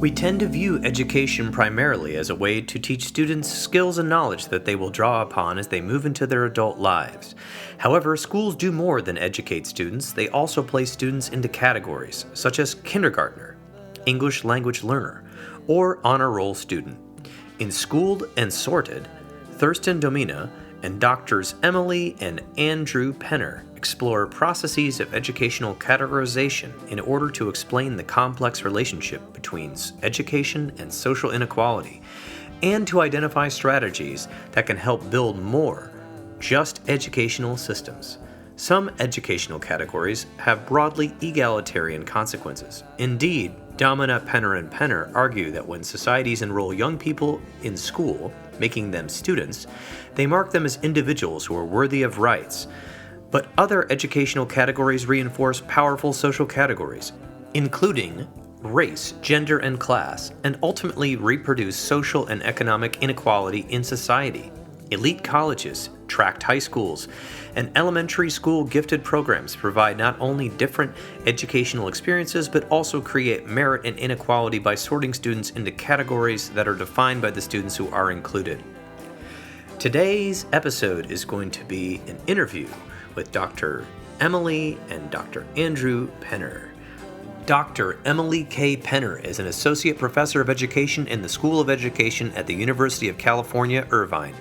We tend to view education primarily as a way to teach students skills and knowledge that they will draw upon as they move into their adult lives. However, schools do more than educate students. They also place students into categories, such as kindergartner, English language learner, or honor roll student. In Schooled and Sorted, Thurston Domina and Doctors Emily and Andrew Penner explore processes of educational categorization in order to explain the complex relationship between education and social inequality, and to identify strategies that can help build more just educational systems. Some educational categories have broadly egalitarian consequences. Indeed, Domina, Penner, and Penner argue that when societies enroll young people in school, making them students, they mark them as individuals who are worthy of rights. But other educational categories reinforce powerful social categories, including race, gender, and class, and ultimately reproduce social and economic inequality in society. Elite colleges, tract high schools, and elementary school gifted programs provide not only different educational experiences, but also create merit and inequality by sorting students into categories that are defined by the students who are included. Today's episode is going to be an interview with Dr. Emily and Dr. Andrew Penner. Dr. Emily K. Penner is an associate professor of education in the School of Education at the University of California, Irvine.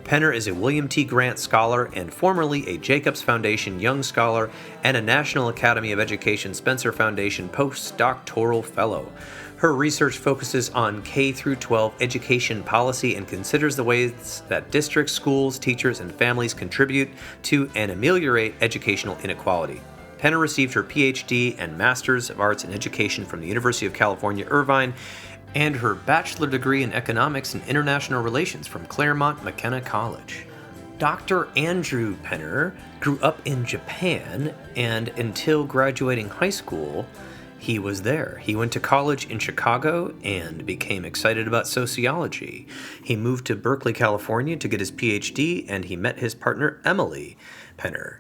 Penner is a William T. Grant Scholar and formerly a Jacobs Foundation Young Scholar and a National Academy of Education Spencer Foundation Postdoctoral Fellow. Her research focuses on K-12 education policy and considers the ways that districts, schools, teachers, and families contribute to and ameliorate educational inequality. Penner received her PhD and Master's of Arts in Education from the University of California, Irvine, and her bachelor degree in economics and international relations from Claremont McKenna College. Dr. Andrew Penner grew up in Japan, and until graduating high school, he was there. He went to college in Chicago and became excited about sociology. He moved to Berkeley, California to get his PhD, and he met his partner, Emily Penner.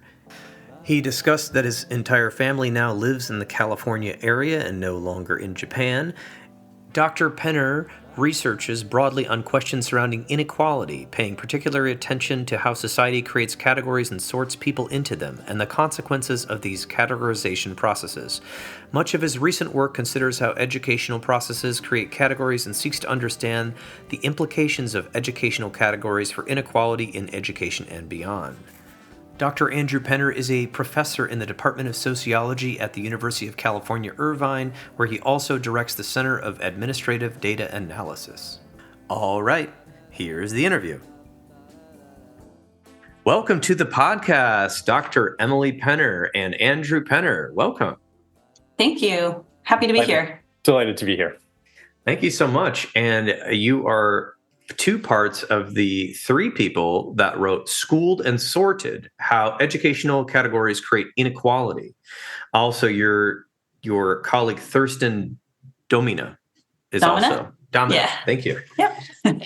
He discussed that his entire family now lives in the California area and no longer in Japan. Dr. Penner researches broadly on questions surrounding inequality, paying particular attention to how society creates categories and sorts people into them, and the consequences of these categorization processes. Much of his recent work considers how educational processes create categories and seeks to understand the implications of educational categories for inequality in education and beyond. Dr. Andrew Penner is a professor in the Department of Sociology at the University of California, Irvine, where he also directs the Center of Administrative Data Analysis. All right, here's the interview. Welcome to the podcast, Dr. Emily Penner and Andrew Penner. Welcome. Thank you. Happy to be here. Delighted to be here. Thank you so much. And you are two parts of the three people that wrote Schooled and Sorted, How Educational Categories Create Inequality. Also, your colleague Thurston Domina is also. Domina, yeah. Thank you. Yep.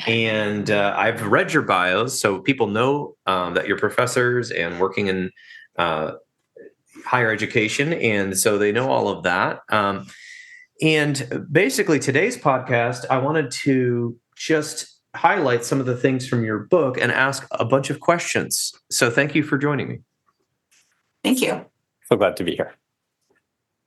And I've read your bios, so people know that you're professors and working in higher education, and so they know all of that. And basically, today's podcast, I wanted to just highlight some of the things from your book and ask a bunch of questions. So thank you for joining me. Thank you. So glad to be here.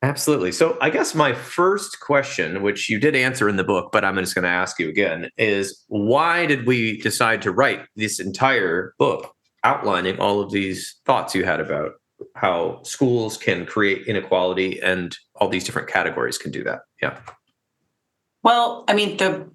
Absolutely. So I guess my first question, which you did answer in the book, but I'm just going to ask you again, is why did we decide to write this entire book outlining all of these thoughts you had about how schools can create inequality and all these different categories can do that? Yeah. Well, I mean, the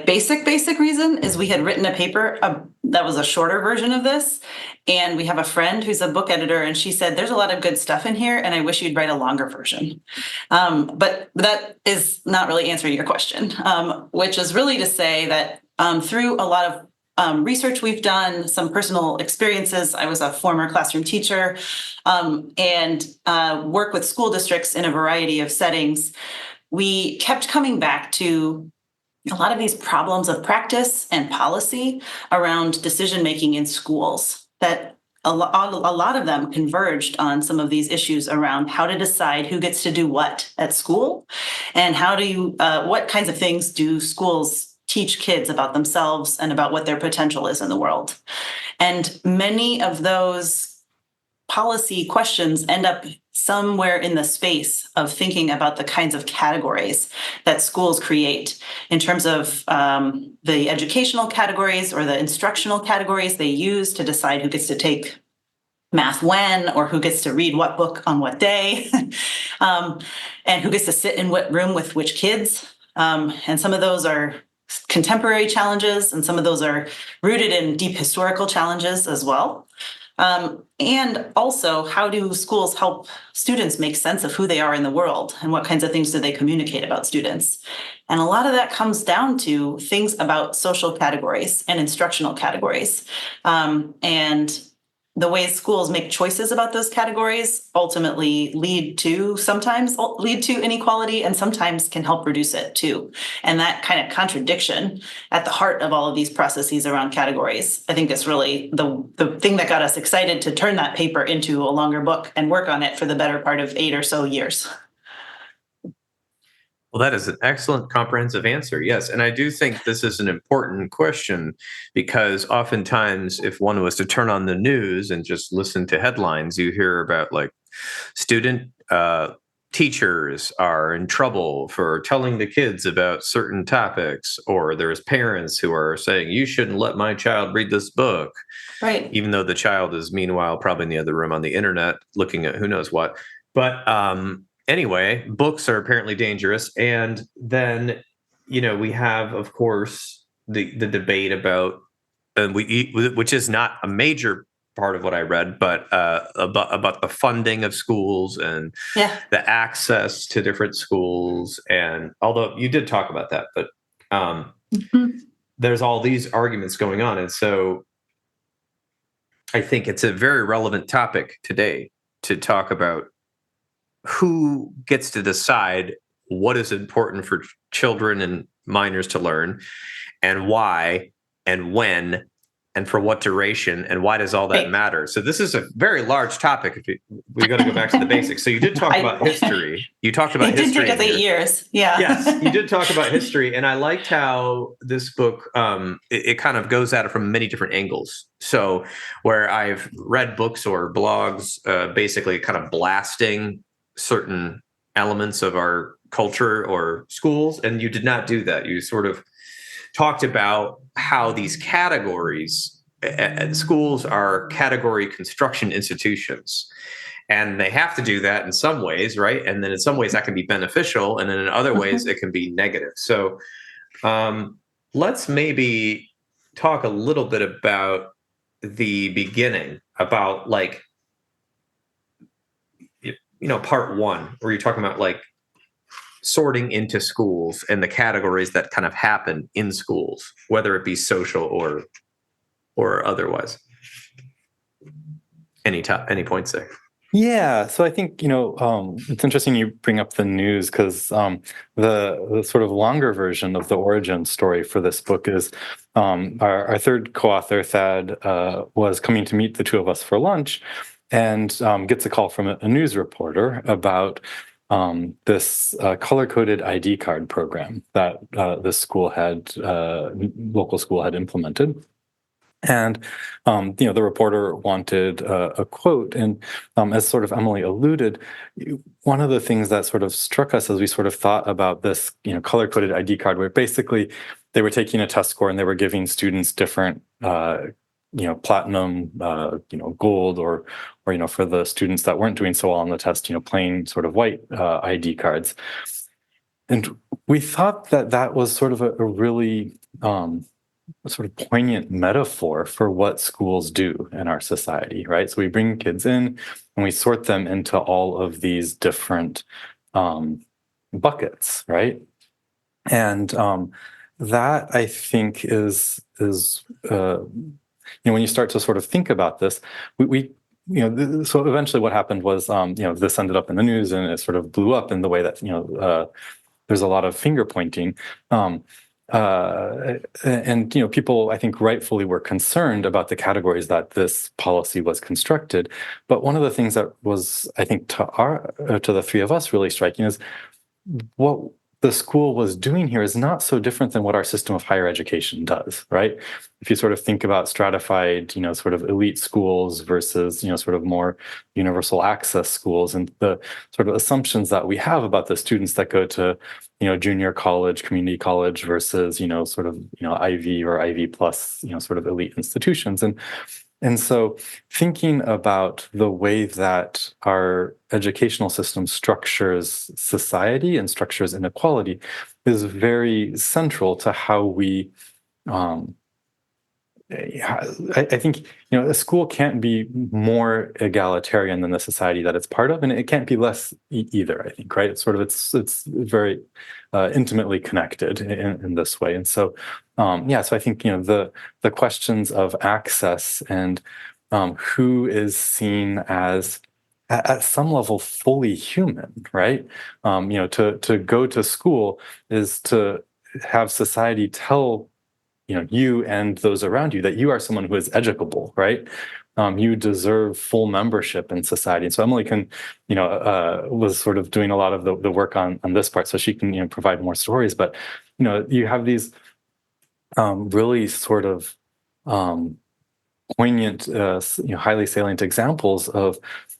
basic reason is we had written a paper that was a shorter version of this. And we have a friend who's a book editor, and she said, there's a lot of good stuff in here, and I wish you'd write a longer version. But that is not really answering your question, which is really to say that through a lot of research we've done, some personal experiences. I was a former classroom teacher and work with school districts in a variety of settings. We kept coming back to a lot of these problems of practice and policy around decision-making in schools that a lot of them converged on some of these issues around how to decide who gets to do what at school, and what kinds of things do schools teach kids about themselves and about what their potential is in the world. And many of those policy questions end up somewhere in the space of thinking about the kinds of categories that schools create in terms of the educational categories or the instructional categories they use to decide who gets to take math when, or who gets to read what book on what day, and who gets to sit in what room with which kids. And some of those are contemporary challenges, and some of those are rooted in deep historical challenges as well. And also, how do schools help students make sense of who they are in the world, and what kinds of things do they communicate about students? And a lot of that comes down to things about social categories and instructional categories. And the ways schools make choices about those categories ultimately sometimes lead to inequality, and sometimes can help reduce it too. And that kind of contradiction at the heart of all of these processes around categories, I think, is really the thing that got us excited to turn that paper into a longer book and work on it for the better part of 8 or so years. Well, that is an excellent comprehensive answer. Yes. And I do think this is an important question, because oftentimes if one was to turn on the news and just listen to headlines, you hear about like student teachers are in trouble for telling the kids about certain topics, or there's parents who are saying, you shouldn't let my child read this book. Right. Even though the child is meanwhile probably in the other room on the internet looking at who knows what. But anyway, books are apparently dangerous. And then, we have, of course, the debate about, which is not a major part of what I read, but about the funding of schools and the access to different schools. And although you did talk about that, but there's all these arguments going on. And so I think it's a very relevant topic today to talk about who gets to decide what is important for children and minors to learn, and why, and when, and for what duration, and why does all that matter? So this is a very large topic. We got to go back to the basics. So you did talk about history. You talked about history. It did take us 8 years. Yeah. Yes, you did talk about history, and I liked how this book it kind of goes at it from many different angles. So where I've read books or blogs, basically kind of blasting certain elements of our culture or schools, and you did not do that. You sort of talked about how these categories, schools are category construction institutions, and they have to do that in some ways, right? And then in some ways that can be beneficial, and then in other ways it can be negative. So let's maybe talk a little bit about the beginning, about like, part one, where you're talking about like sorting into schools and the categories that kind of happen in schools, whether it be social or otherwise. Any points there? Yeah, so I think it's interesting you bring up the news, because the sort of longer version of the origin story for this book is our third co-author, Thad, was coming to meet the two of us for lunch, and gets a call from a news reporter about this color-coded ID card program that this local school had implemented. And the reporter wanted a quote, and as sort of Emily alluded, one of the things that sort of struck us as we sort of thought about this, color-coded ID card, where basically they were taking a test score and they were giving students different platinum, gold, or for the students that weren't doing so well on the test, plain sort of white ID cards. And we thought that was sort of a really sort of poignant metaphor for what schools do in our society, right? So we bring kids in and we sort them into all of these different buckets, right? And that, I think, is when you start to sort of think about this, so eventually what happened was, this ended up in the news, and it sort of blew up in the way that, there's a lot of finger pointing. and people, I think, rightfully were concerned about the categories that this policy was constructed. But one of the things that was, I think, to the three of us really striking is what the school was doing here is not so different than what our system of higher education does, right? If you sort of think about stratified, sort of elite schools versus, sort of more universal access schools, and the sort of assumptions that we have about the students that go to, junior college, community college versus, sort of, Ivy or Ivy plus, sort of elite institutions. And so thinking about the way that our educational system structures society and structures inequality is very central to how we, I think, a school can't be more egalitarian than the society that it's part of, and it can't be less either, I think, right? It's very intimately connected in this way. And so, so I think, the questions of access and who is seen as at some level fully human, right? To go to school is to have society tell you and those around you that you are someone who is educable, right? You deserve full membership in society. And so Emily was sort of doing a lot of the work on this part, so she can provide more stories. But you have these really sort of poignant, highly salient examples of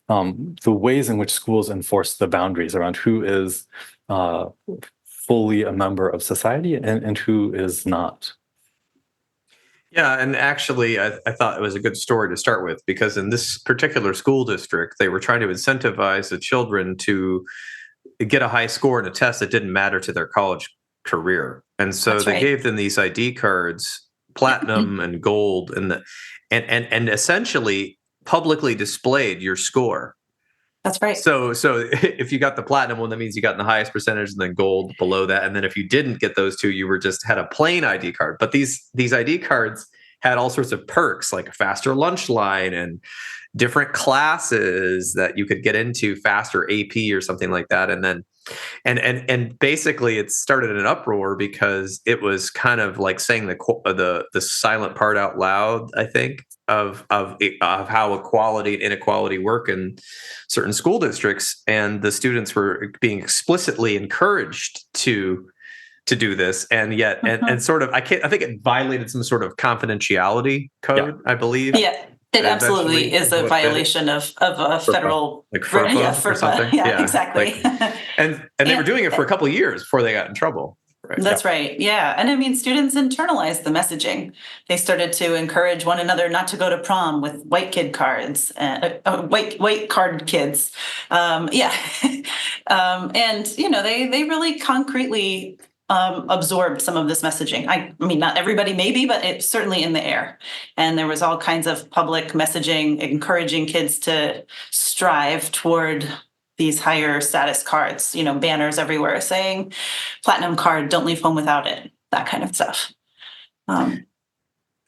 the ways in which schools enforce the boundaries around who is fully a member of society and who is not. Yeah, and actually, I thought it was a good story to start with, because in this particular school district, they were trying to incentivize the children to get a high score in a test that didn't matter to their college career. And so they gave them these ID cards, platinum and gold, and essentially publicly displayed your score. That's right. So if you got the platinum one, that means you got in the highest percentage, and then gold below that. And then if you didn't get those two, you had a plain ID card. But these ID cards had all sorts of perks, like a faster lunch line and different classes that you could get into, faster AP or something like that. And then and basically it started an uproar because it was kind of like saying the silent part out loud, I think, of how equality and inequality work in certain school districts, and the students were being explicitly encouraged to do this, and yet and sort of I think it violated some sort of confidentiality code, I believe. Yeah. It absolutely is a violation of a federal, like FERPA or something. Yeah, exactly. And they were doing it for a couple of years before they got in trouble. Right. That's right. Yeah. And I mean, students internalized the messaging. They started to encourage one another not to go to prom with white kid cards, white card kids. And, they really concretely absorbed some of this messaging. I mean, not everybody maybe, but it's certainly in the air. And there was all kinds of public messaging encouraging kids to strive toward these higher status cards, banners everywhere saying platinum card, don't leave home without it, that kind of stuff. And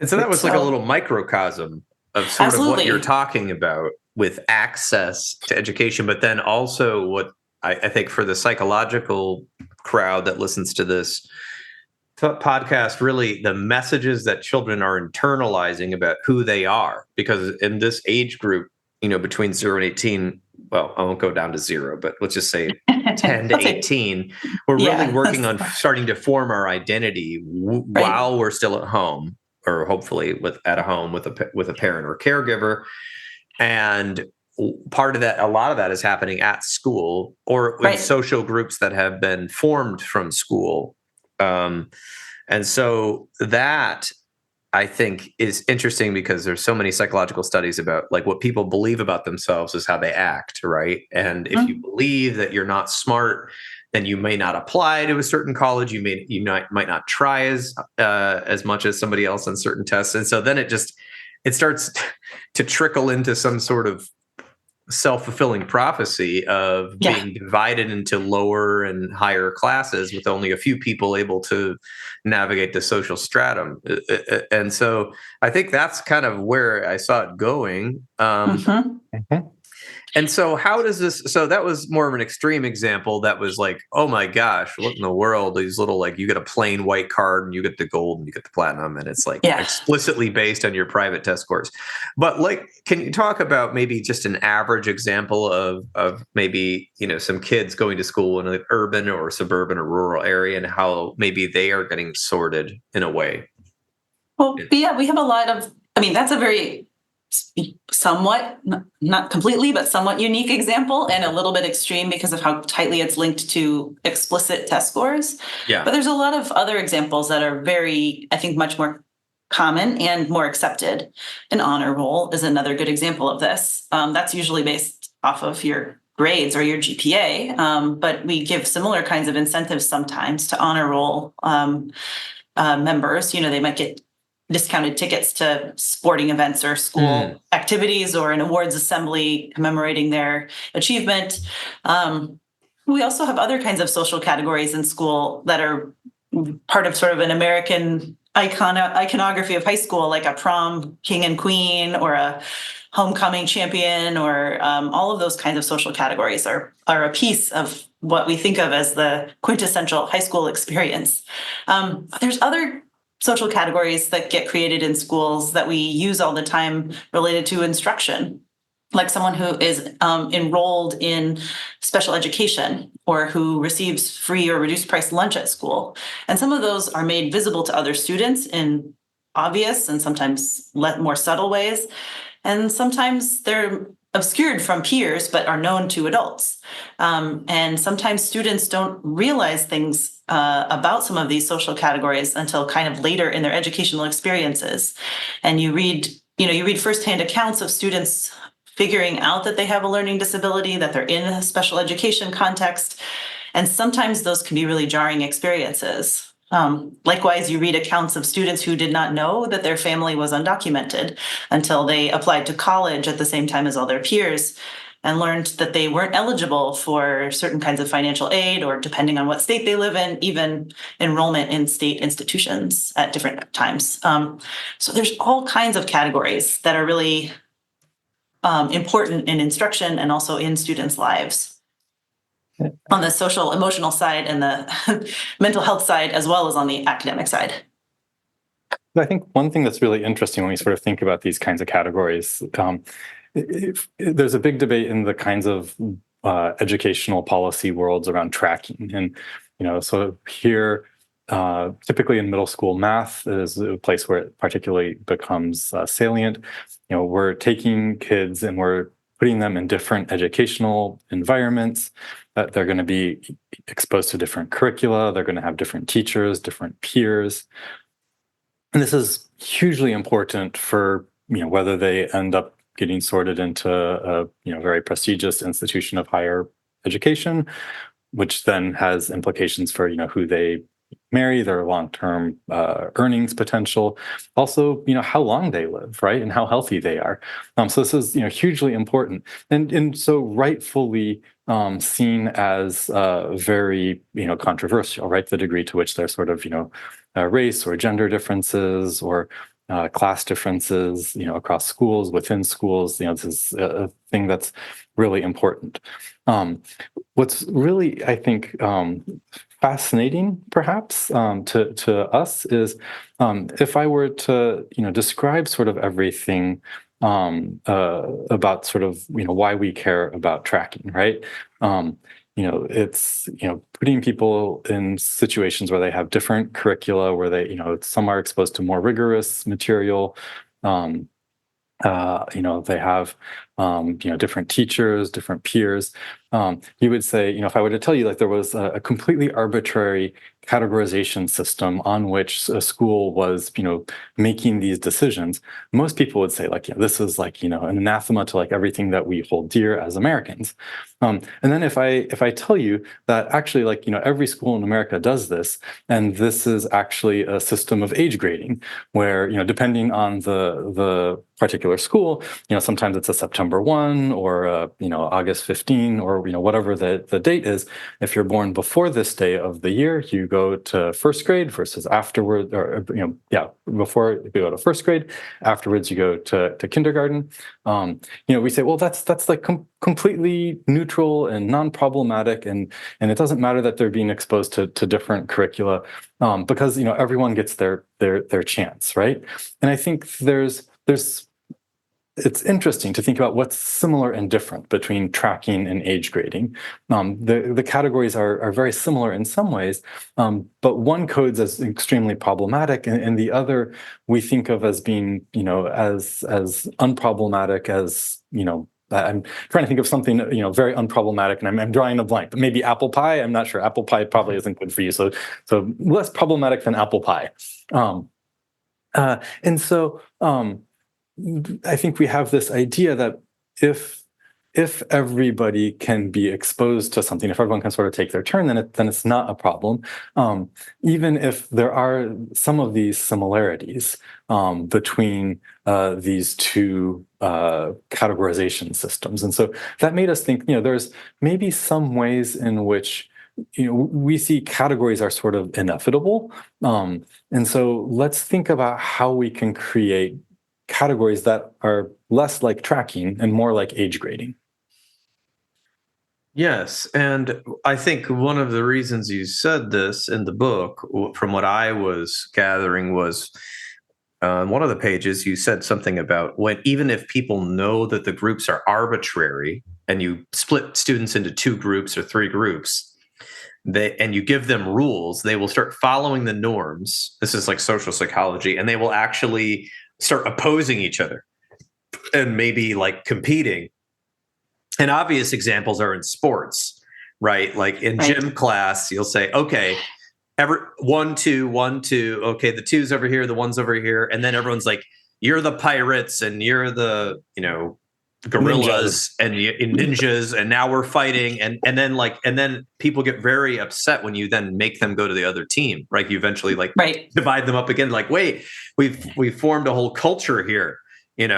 so that was like a little microcosm of sort of what you're talking about with access to education, but then also what I think for the psychological crowd that listens to this podcast, really the messages that children are internalizing about who they are, because in this age group, between 0 and 18, well, I won't go down to 0, but let's just say 10 to 18, we're really working on starting to form our identity while we're still at home, or hopefully at home with a parent or caregiver. And part of that, a lot of that is happening at school or in social groups that have been formed from school. And so that, I think, is interesting because there's so many psychological studies about like what people believe about themselves is how they act, right? And if you believe that you're not smart, then you may not apply to a certain college. You might not try as much as somebody else on certain tests. And so then it starts to trickle into some sort of self-fulfilling prophecy of being divided into lower and higher classes with only a few people able to navigate the social stratum. And so I think that's kind of where I saw it going. And so how does this, so that was more of an extreme example that was like, oh my gosh, what in the world? These little, like, you get a plain white card and you get the gold and you get the platinum, and it's like Yeah. explicitly based on your private test scores. But like, can you talk about maybe just an average example of maybe, some kids going to school in an urban or suburban or rural area and how maybe they are getting sorted in a way? Well, but yeah, we have a lot of, that's a very somewhat, not completely, but somewhat unique example, and a little bit extreme because of how tightly it's linked to explicit test scores. Yeah. But there's a lot of other examples that are very, I think, much more common and more accepted. An honor roll is another good example of this. That's usually based off of your grades or your GPA, but we give similar kinds of incentives sometimes to honor roll members. They might get discounted tickets to sporting events or school activities, or an awards assembly commemorating their achievement. We also have other kinds of social categories in school that are part of sort of an American iconography of high school, like a prom king and queen or a homecoming champion, or all of those kinds of social categories are a piece of what we think of as the quintessential high school experience. There's other social categories that get created in schools that we use all the time related to instruction, like someone who is enrolled in special education or who receives free or reduced price lunch at school. And some of those are made visible to other students in obvious and sometimes more subtle ways. And sometimes they're obscured from peers, but are known to adults. And sometimes students don't realize things about some of these social categories until kind of later in their educational experiences. And you read firsthand accounts of students figuring out that they have a learning disability, that they're in a special education context. And sometimes those can be really jarring experiences. Likewise, you read accounts of students who did not know that their family was undocumented until they applied to college at the same time as all their peers and learned that they weren't eligible for certain kinds of financial aid, or depending on what state they live in, even enrollment in state institutions at different times. So there's all kinds of categories that are really important in instruction and also in students' lives. On the social, emotional side and the mental health side, as well as on the academic side. I think one thing that's really interesting when we sort of think about these kinds of categories, there's a big debate in the kinds of educational policy worlds around tracking. And, so here, typically in middle school, math is a place where it particularly becomes salient. We're taking kids and we're putting them in different educational environments, that they're going to be exposed to different curricula, they're going to have different teachers, different peers. And this is hugely important for, whether they end up getting sorted into a, very prestigious institution of higher education, which then has implications for, who they marry, their long-term earnings potential, also, how long they live, right, and how healthy they are. So this is, hugely important, and so rightfully seen as very, controversial, right? The degree to which there's sort of, race or gender differences or class differences, across schools, within schools. This is a thing that's really important. What's really, I think, fascinating, perhaps, to us is if I were to, describe sort of everything about sort of, why we care about tracking, right? It's, putting people in situations where they have different curricula, where they, some are exposed to more rigorous material. They have, different teachers, different peers. You would say, if I were to tell you like there was a completely arbitrary categorization system on which a school was, making these decisions, most people would say like, this is like, an anathema to like everything that we hold dear as Americans. And then if I tell you that actually like, every school in America does this, and this is actually a system of age grading where, depending on the particular school, sometimes it's a September September 1 or August 15 or whatever the date is. If you're born before this day of the year, you go to first grade versus afterward, or before you go to first grade, afterwards you go to kindergarten. We say, well, that's like completely neutral and non-problematic, and it doesn't matter that they're being exposed to different curricula, because everyone gets their chance, right? And I think it's interesting to think about what's similar and different between tracking and age grading. The categories are very similar in some ways, but one codes as extremely problematic, and the other we think of as being, as unproblematic as, I'm trying to think of something, very unproblematic, and I'm drawing a blank. But maybe apple pie. I'm not sure. Apple pie probably isn't good for you. So less problematic than apple pie. And so I think we have this idea that if everybody can be exposed to something, if everyone can sort of take their turn, then it's not a problem. Even if there are some of these similarities between these two categorization systems. And so that made us think, there's maybe some ways in which we see categories are sort of inevitable. And so let's think about how we can create categories that are less like tracking and more like age grading. Yes, and I think one of the reasons you said this in the book, from what I was gathering, was on one of the pages you said something about even if people know that the groups are arbitrary and you split students into 2 groups or 3 groups, and you give them rules, they will start following the norms. This is like social psychology, and they will actually start opposing each other and maybe like competing. And obvious examples are in sports, right? Like in gym class, you'll say, okay, 1, 2, 1, 2. Okay, the 2's over here, the 1's over here. And then everyone's like, you're the pirates and you're the, gorillas and ninjas. And now we're fighting. And then people get very upset when you then make them go to the other team, right? You eventually divide them up again. Like, wait, we've formed a whole culture here,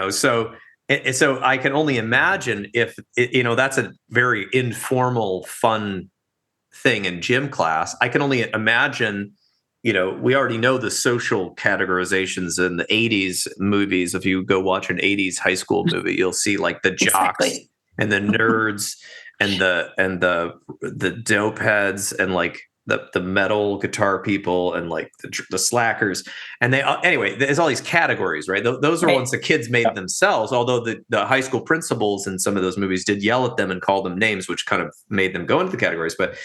so I can only imagine if, that's a very informal, fun thing in gym class. I can only imagine, we already know the social categorizations in the 80s movies. If you go watch an 80s high school movie, you'll see like the jocks and the nerds and the dope heads and like the metal guitar people and like the slackers. And anyway, there's all these categories, right? Those are ones the kids made themselves, although the high school principals in some of those movies did yell at them and call them names, which kind of made them go into the categories. But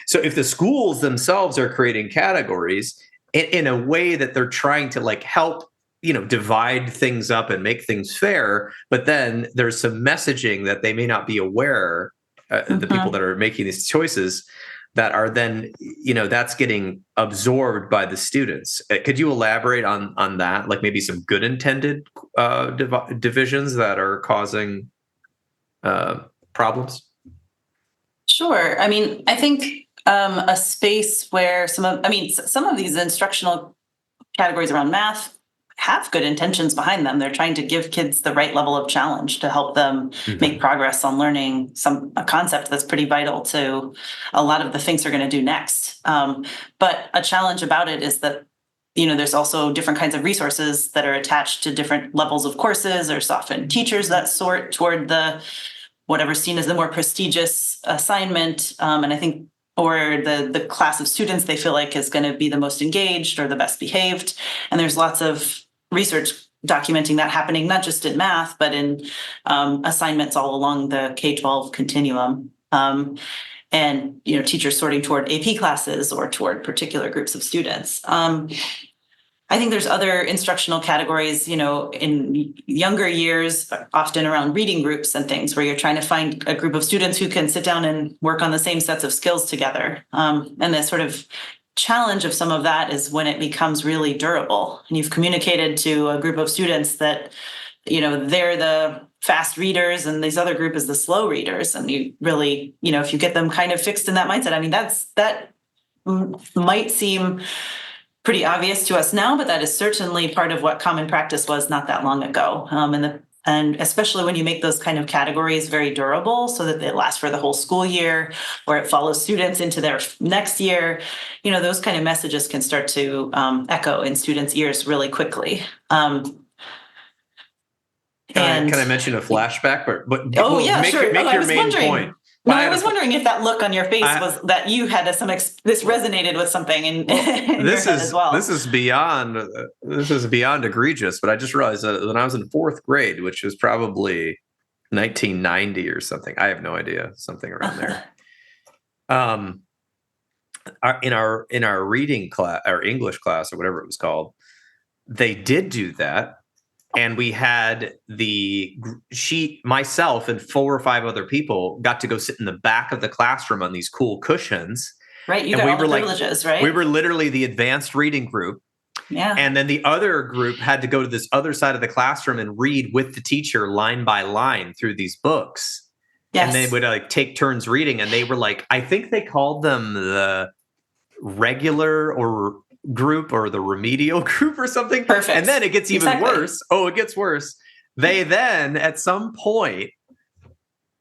so if the schools themselves are creating categories in a way that they're trying to like help, divide things up and make things fair, but then there's some messaging that they may not be aware, the people that are making these choices, that are then, that's getting absorbed by the students. Could you elaborate on that? Like maybe some good intended divisions that are causing problems? Sure. I mean, I think a space where some of these instructional categories around math have good intentions behind them. They're trying to give kids the right level of challenge to help them make progress on learning a concept that's pretty vital to a lot of the things they're going to do next. But a challenge about it is that, there's also different kinds of resources that are attached to different levels of courses. There's often teachers that sort toward the whatever's seen as the more prestigious assignment. And I think, or the class of students they feel like is going to be the most engaged or the best behaved. And there's lots of research documenting that happening, not just in math, but in assignments all along the K-12 continuum. And, teachers sorting toward AP classes or toward particular groups of students. I think there's other instructional categories, in younger years, often around reading groups and things where you're trying to find a group of students who can sit down and work on the same sets of skills together. And the sort of challenge of some of that is when it becomes really durable and you've communicated to a group of students that, they're the fast readers and this other group is the slow readers. And you really, if you get them kind of fixed in that mindset, I mean, that might seem pretty obvious to us now, but that is certainly part of what common practice was not that long ago. And And especially when you make those kind of categories very durable so that they last for the whole school year, or it follows students into their next year, those kind of messages can start to echo in students' ears really quickly. Can I mention a flashback? But oh yeah, make sure. your main point. No, I was wondering if that look on your face was that you had this resonated with something in your head as well. This is beyond egregious, but I just realized that when I was in fourth grade, which was probably 1990 or something, I have no idea, something around there. In our reading class, our English class, or whatever it was called, they did do that. And we had myself and 4 or 5 other people got to go sit in the back of the classroom on these cool cushions. Right. You got all the privileges, right? We were literally the advanced reading group. Yeah. And then the other group had to go to this other side of the classroom and read with the teacher line by line through these books. Yes. And they would take turns reading. And they were I think they called them the regular or group or the remedial group or something. Perfect. And then it gets even worse. Oh, it gets worse. They then at some point,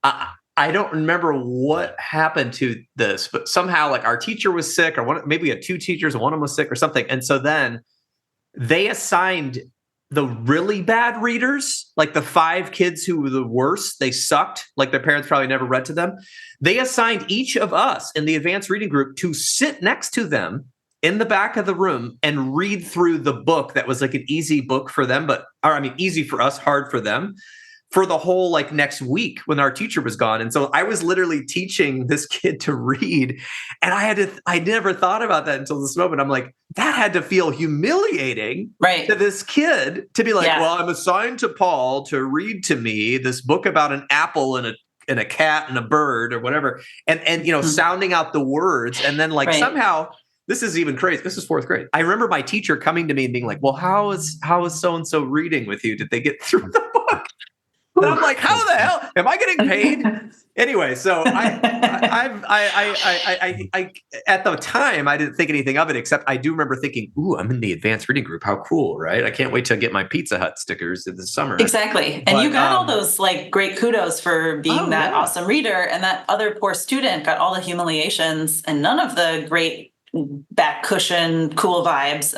I don't remember what happened to this, but somehow our teacher was sick, or maybe we had 2 teachers and one of them was sick or something. And so then they assigned the really bad readers, the 5 kids who were the worst, they sucked, their parents probably never read to them. They assigned each of us in the advanced reading group to sit next to them in the back of the room and read through the book that was an easy book for them, easy for us, hard for them, for the whole next week when our teacher was gone. And so I was literally teaching this kid to read, and I never thought about that until this moment. I'm that had to feel humiliating to this kid to be well, I'm assigned to Paul to read to me this book about an apple and a cat and a bird or whatever. And sounding out the words. And then somehow, this is even crazy. This is fourth grade. I remember my teacher coming to me and being well, how is so-and-so reading with you? Did they get through the book? And I'm how the hell am I getting paid? Anyway, so I at the time I didn't think anything of it, except I do remember thinking, "Ooh, I'm in the advanced reading group. How cool, right? I can't wait to get my Pizza Hut stickers in the summer." Exactly, and you got all those great kudos for being that awesome reader, and that other poor student got all the humiliations and none of the great back cushion cool vibes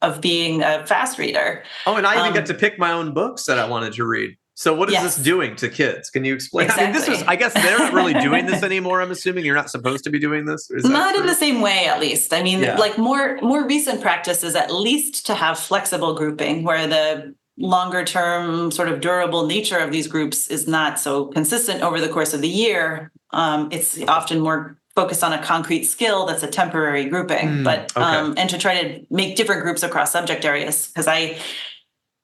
of being a fast reader. Oh, and I even got to pick my own books that I wanted to read. So what is this doing to kids? Can you explain? Exactly. I guess they're not really doing this anymore. I'm assuming you're not supposed to be doing this. Not in the same way, at least. I mean, more recent practice is at least to have flexible grouping where the longer term sort of durable nature of these groups is not so consistent over the course of the year. It's often more focused on a concrete skill that's a temporary grouping, and to try to make different groups across subject areas. Because I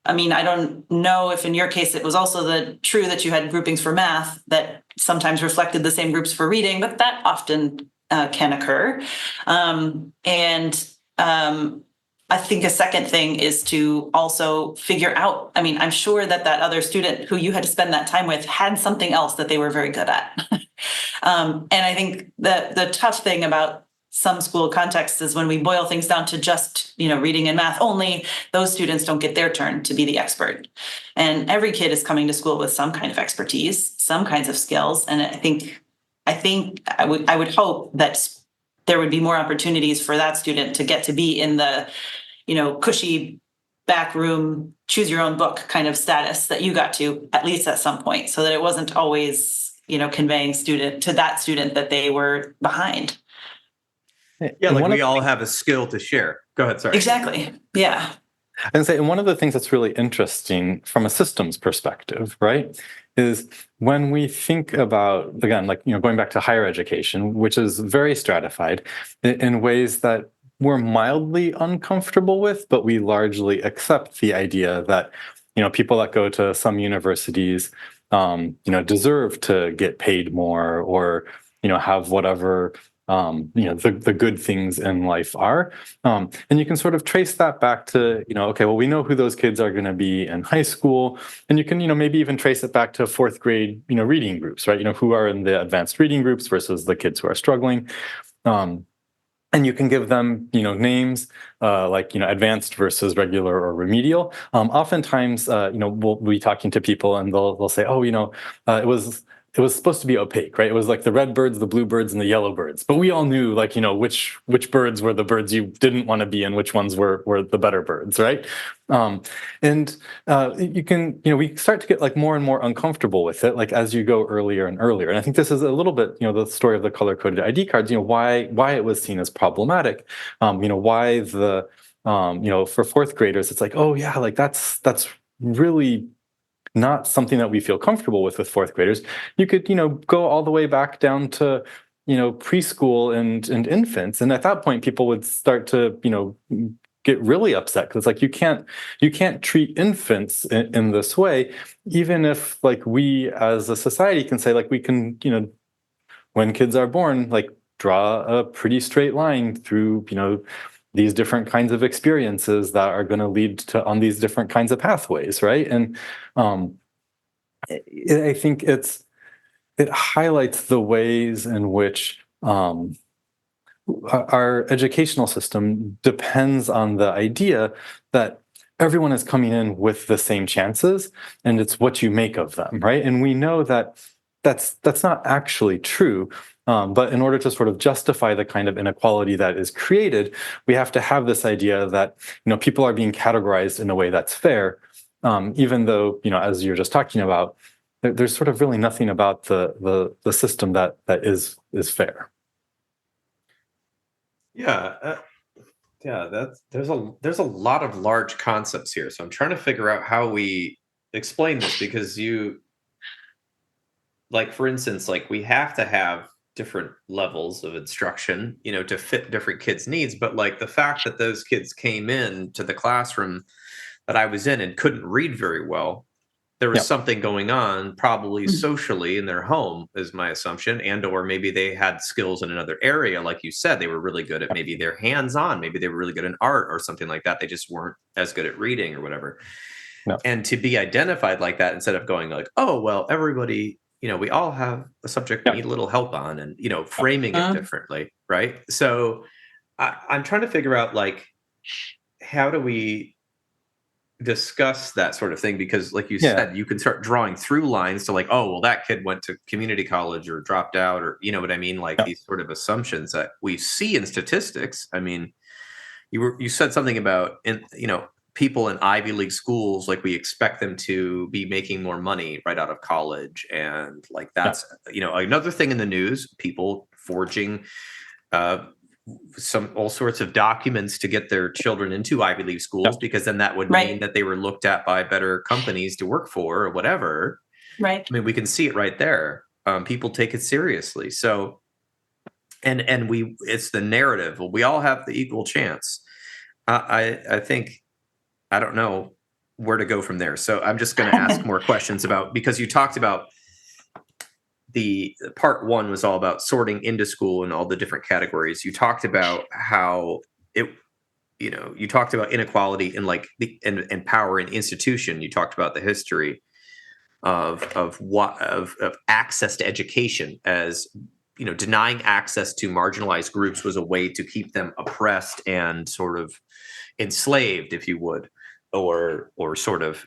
don't know if in your case it was also true that you had groupings for math that sometimes reflected the same groups for reading, but that often can occur. I think a second thing is to also figure out, I'm sure that other student who you had to spend that time with had something else that they were very good at. And I think the tough thing about some school contexts is when we boil things down to just, reading and math only, those students don't get their turn to be the expert. And every kid is coming to school with some kind of expertise, some kinds of skills. And I would hope that there would be more opportunities for that student to get to be in the, cushy back room, choose your own book kind of status that you got to, at least at some point, so that it wasn't always, conveying to that student that they were behind. Yeah, we all have a skill to share. Go ahead, sorry. Exactly. Yeah. And say, and one of the things that's really interesting from a systems perspective, right, is when we think about, again, going back to higher education, which is very stratified in ways that we're mildly uncomfortable with, but we largely accept the idea that, people that go to some universities, deserve to get paid more or, have whatever the good things in life are. And you can sort of trace that back to, okay, well, we know who those kids are going to be in high school. And you can, maybe even trace it back to fourth grade, reading groups, right? Who are in the advanced reading groups versus the kids who are struggling. And you can give them, names like, advanced versus regular or remedial. Oftentimes, we'll be talking to people and they'll say, oh, it was supposed to be opaque, right? It was like the red birds, the blue birds, and the yellow birds. But we all knew, like, which birds were the birds you didn't want to be and which ones were the better birds, right? And you can, we start to get like more and more uncomfortable with it, like as you go earlier and earlier. And I think this is a little bit, the story of the color-coded ID cards. Why it was seen as problematic. Why the for fourth graders, it's like, oh yeah, like that's really not something that we feel comfortable with fourth graders. You could, go all the way back down to, preschool and infants. And at that point, people would start to, get really upset because it's like you can't treat infants in this way, even if like we as a society can say like we can, when kids are born, like draw a pretty straight line through, these different kinds of experiences that are going to lead to on these different kinds of pathways, right? And I think it highlights the ways in which our educational system depends on the idea that everyone is coming in with the same chances, and it's what you make of them, right? And we know that that's not actually true. But in order to sort of justify the kind of inequality that is created, we have to have this idea that people are being categorized in a way that's fair, even though as you're just talking about, there's sort of really nothing about the system that is fair. Yeah, there's a lot of large concepts here, so I'm trying to figure out how we explain this because like for instance, like we have to have different levels of instruction, to fit different kids' needs. But like the fact that those kids came in to the classroom that I was in and couldn't read very well, there was something going on probably socially in their home is my assumption. And, or maybe they had skills in another area. Like you said, they were really good at maybe they're hands-on, maybe they were really good in art or something like that. They just weren't as good at reading or whatever. No. And to be identified like that, instead of going like, oh, well, everybody, we all have a subject we need a little help on, and, framing it differently. Right. So I'm trying to figure out like, how do we discuss that sort of thing? Because like you said, you can start drawing through lines to like, oh, well, that kid went to community college or dropped out, or, what I mean? Like these sort of assumptions that we see in statistics. I mean, you said something about, people in Ivy League schools, like we expect them to be making more money right out of college. And like, that's, another thing in the news, people forging all sorts of documents to get their children into Ivy League schools, because then that would mean that they were looked at by better companies to work for or whatever. Right. I mean, we can see it right there. People take it seriously. So, and it's the narrative. Well, we all have the equal chance. I think, I don't know where to go from there. So I'm just going to ask more questions about, because you talked about the part one was all about sorting into school and all the different categories. You talked about how you talked about inequality in like and power in institution. You talked about the history of access to education as, denying access to marginalized groups was a way to keep them oppressed and sort of enslaved, if you would, or sort of,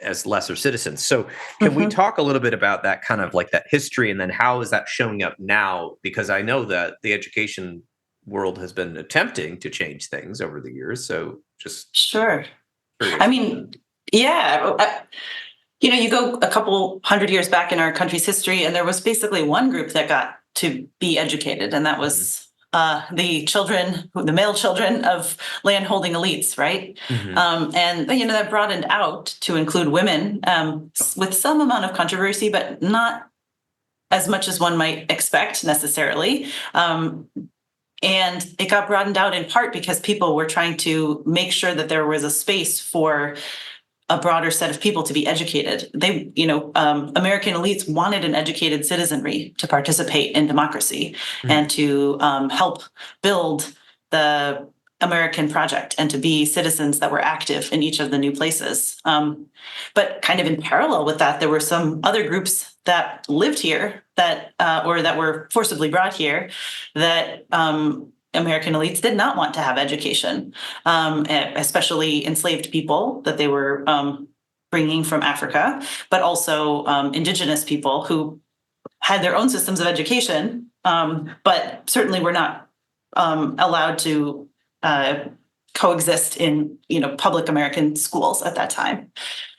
as lesser citizens. So can we talk a little bit about that kind of like that history, and then how is that showing up now? Because I know that the education world has been attempting to change things over the years. So just sure. I mean, yeah. You go a couple hundred years back in our country's history, and there was basically one group that got to be educated, and that was the male children of landholding elites, right? And that broadened out to include women, with some amount of controversy, but not as much as one might expect necessarily. And it got broadened out in part because people were trying to make sure that there was a space for a broader set of people to be educated. They, American elites wanted an educated citizenry to participate in democracy and to help build the American project and to be citizens that were active in each of the new places. But kind of in parallel with that, there were some other groups that lived here that, or that were forcibly brought here that American elites did not want to have education, especially enslaved people that they were bringing from Africa, but also indigenous people who had their own systems of education, but certainly were not allowed to coexist in public American schools at that time.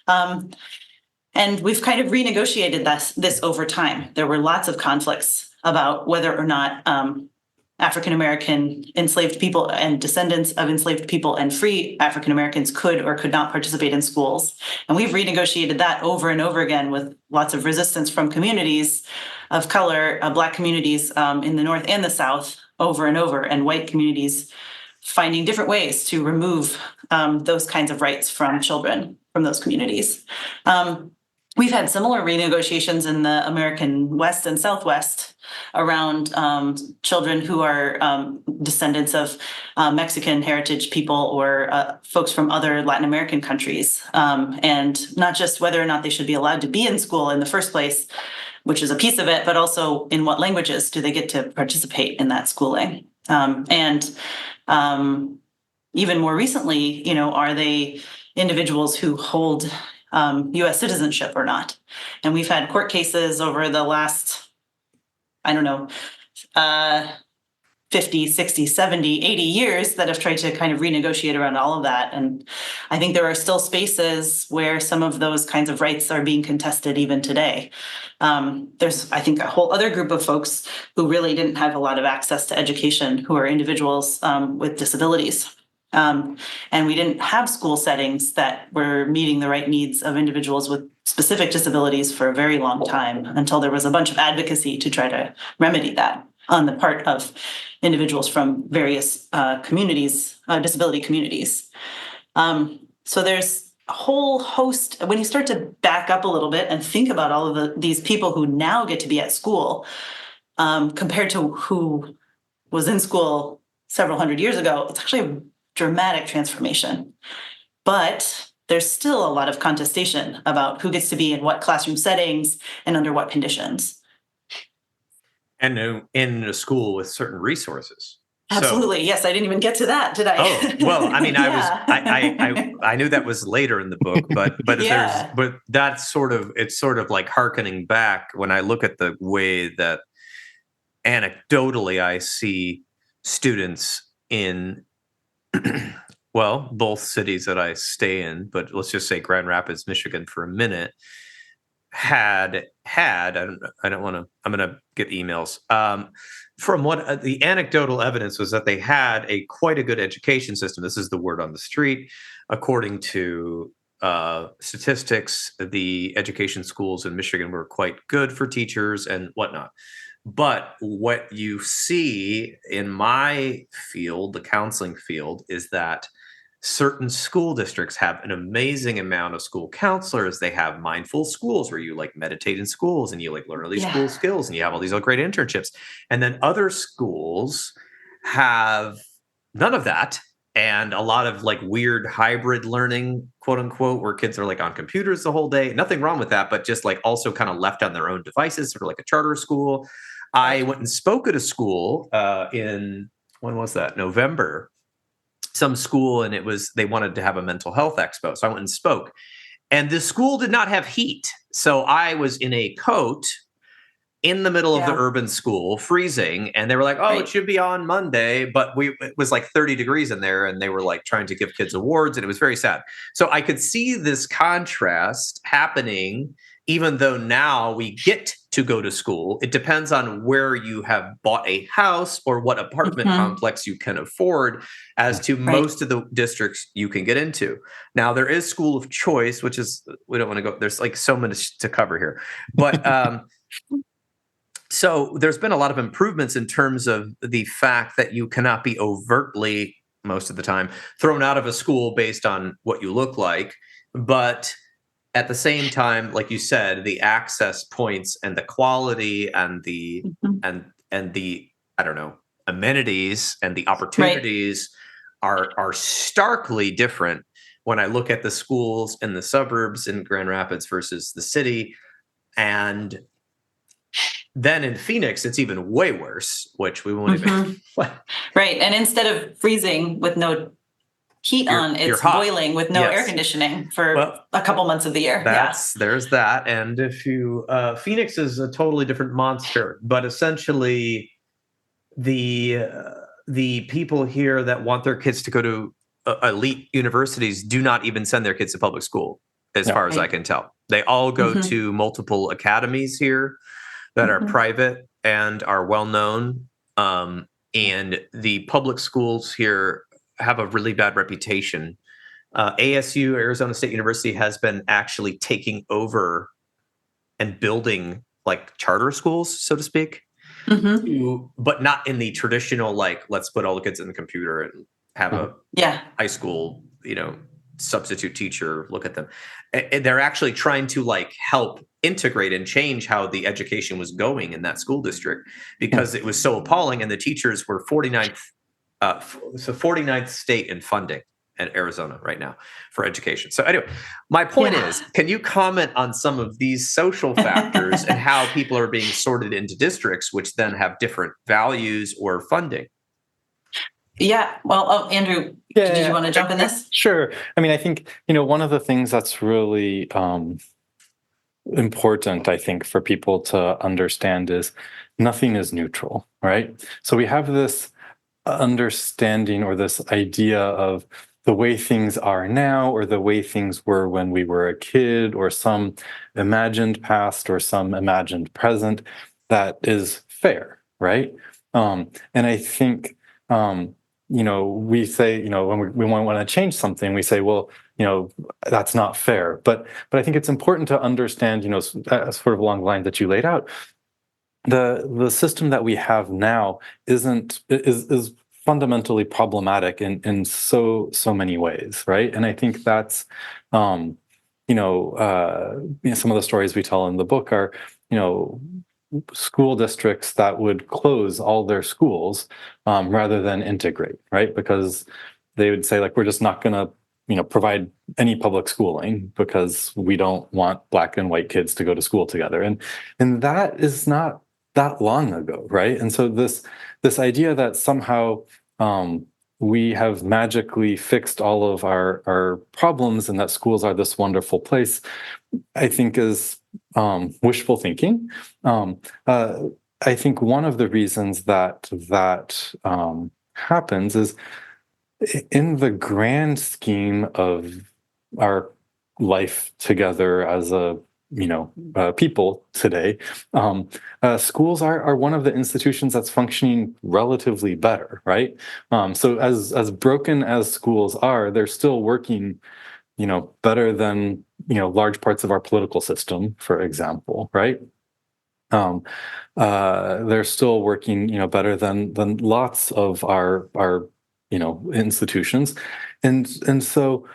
And we've kind of renegotiated this over time. There were lots of conflicts about whether or not African American enslaved people and descendants of enslaved people and free African Americans could or could not participate in schools. And we've renegotiated that over and over again with lots of resistance from communities of color, Black communities in the North and the South over and over, and white communities finding different ways to remove those kinds of rights from children from those communities. We've had similar renegotiations in the American West and Southwest around children who are descendants of Mexican heritage people or folks from other Latin American countries. And not just whether or not they should be allowed to be in school in the first place, which is a piece of it, but also in what languages do they get to participate in that schooling. And even more recently, are they individuals who hold U.S. citizenship or not? And we've had court cases over the last, 50, 60, 70, 80 years that have tried to kind of renegotiate around all of that. And I think there are still spaces where some of those kinds of rights are being contested even today. There's, I think, a whole other group of folks who really didn't have a lot of access to education, who are individuals with disabilities. And we didn't have school settings that were meeting the right needs of individuals with specific disabilities for a very long time, until there was a bunch of advocacy to try to remedy that on the part of individuals from various communities, disability communities. So there's a whole host. When you start to back up a little bit and think about all of these people who now get to be at school, compared to who was in school several hundred years ago, it's actually a dramatic transformation. But there's still a lot of contestation about who gets to be in what classroom settings and under what conditions. And in a school with certain resources. Absolutely. So, yes, I didn't even get to that, did I? Oh, well, I mean, Yeah. I knew that was later in the book, but Yeah. that's it's sort of like hearkening back when I look at the way that anecdotally I see students in well, both cities that I stay in, but let's just say Grand Rapids, Michigan for a minute, had I don't want to, I'm going to get emails from what the anecdotal evidence was, that they had quite a good education system. This is the word on the street. According to statistics, the education schools in Michigan were quite good for teachers and whatnot. But what you see in my field, the counseling field, is that certain school districts have an amazing amount of school counselors. They have mindful schools where you like meditate in schools and you like learn all these cool skills and you have all these great internships. And then other schools have none of that. And a lot of like weird hybrid learning, quote unquote, where kids are like on computers the whole day. Nothing wrong with that, but just like also kind of left on their own devices, sort of like a charter school. I went and spoke at a school when was that? November. Some school, and they wanted to have a mental health expo. So I went and spoke. And the school did not have heat. So I was in a coat in the middle of the urban school, freezing, and they were like, "Oh, It should be on Monday," but it was like 30 degrees in there, and they were like trying to give kids awards, and it was very sad. So I could see this contrast happening, even though now we get to go to school. It depends on where you have bought a house or what apartment complex you can afford, as to most of the districts you can get into. Now, there is school of choice, which is, we don't want to go, there's like so much to cover here, but so there's been a lot of improvements in terms of the fact that you cannot be overtly, most of the time, thrown out of a school based on what you look like. But at the same time, like you said, the access points and the quality and the and the, I don't know, amenities and the opportunities are starkly different when I look at the schools in the suburbs in Grand Rapids versus the city. And then in Phoenix, it's even way worse, which we won't even. Right. And instead of freezing with no heat on, it's boiling with no air conditioning for a couple months of the year. There's that. And if you, Phoenix is a totally different monster, but essentially the people here that want their kids to go to elite universities do not even send their kids to public school, as far as I can tell. They all go to multiple academies here that are private and are well known. And the public schools here have a really bad reputation. ASU, Arizona State University, has been actually taking over and building like charter schools, so to speak, but not in the traditional, like, let's put all the kids in the computer and have a high school, substitute teacher look at them. And they're actually trying to like help integrate and change how the education was going in that school district, because it was so appalling, and the teachers were 49th state in funding in Arizona right now for education. So anyway, my point is, can you comment on some of these social factors and how people are being sorted into districts, which then have different values or funding? Yeah. Well, Andrew, did you want to jump in this? Sure. I mean, I think, one of the things that's really important, I think, for people to understand is nothing is neutral, right? So we have this understanding or this idea of the way things are now, or the way things were when we were a kid, or some imagined past or some imagined present that is fair, right? And I think, we say, when we want to change something, we say, well, that's not fair. But I think it's important to understand, sort of along the lines that you laid out, the system that we have now is fundamentally problematic in so many ways, right? And I think that's some of the stories we tell in the book are school districts that would close all their schools rather than integrate, right? Because they would say, like, we're just not going to provide any public schooling because we don't want Black and white kids to go to school together, and that is not that long ago, right? And so this idea that somehow we have magically fixed all of our problems and that schools are this wonderful place, I think is wishful thinking. I think one of the reasons that happens is, in the grand scheme of our life together as people today, schools are one of the institutions that's functioning relatively better, right? So as broken as schools are, they're still working, better than large parts of our political system, for example, right? They're still working, better than lots of our institutions, and so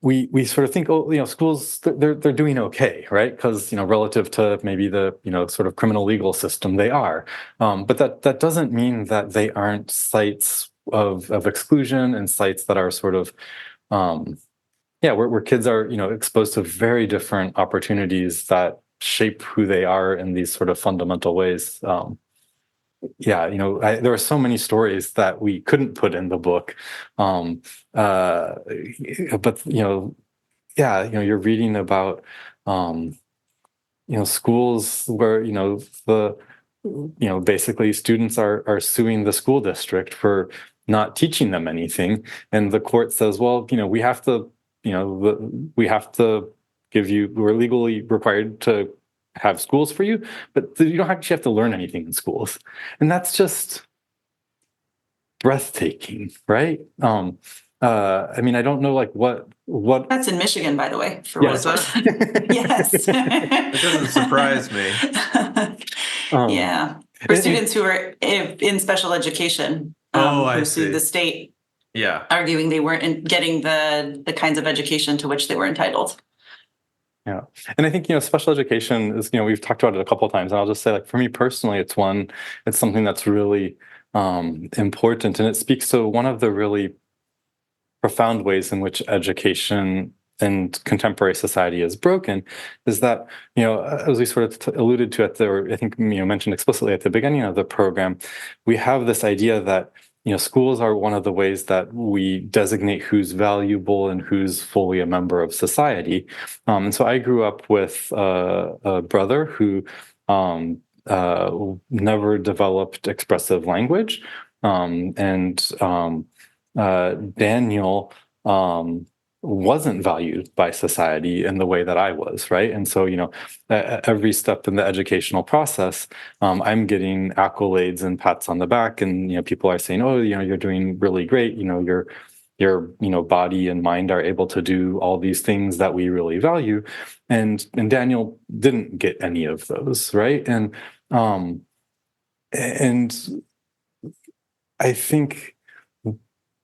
we sort of think, schools, they're doing okay, right? Because relative to maybe the sort of criminal legal system, they are, but that doesn't mean that they aren't sites of exclusion, and sites that are sort of where kids are exposed to very different opportunities that shape who they are in these sort of fundamental ways. There are so many stories that we couldn't put in the book, but you're reading about schools where basically students are suing the school district for not teaching them anything, and the court says, well, we have to give you, we're legally required to have schools for you, but you don't actually have to learn anything in schools. And that's just breathtaking, right? I mean, I don't know, like, what that's in Michigan, by the way, for what it's worth. Yes. It doesn't surprise me. For students who are in special education, who sued the state, arguing they weren't getting the kinds of education to which they were entitled. Yeah. And I think, special education is, we've talked about it a couple of times, and I'll just say, like, for me personally, it's something that's really important, and it speaks to one of the really profound ways in which education and contemporary society is broken is that, as we sort of alluded to or I think, mentioned explicitly at the beginning of the program, we have this idea that, schools are one of the ways that we designate who's valuable and who's fully a member of society. And so I grew up with a brother who never developed expressive language. Daniel wasn't valued by society in the way that I was, right? And so, every step in the educational process, I'm getting accolades and pats on the back, and people are saying, "Oh, you're doing really great. Your body and mind are able to do all these things that we really value," and Daniel didn't get any of those, right? And I think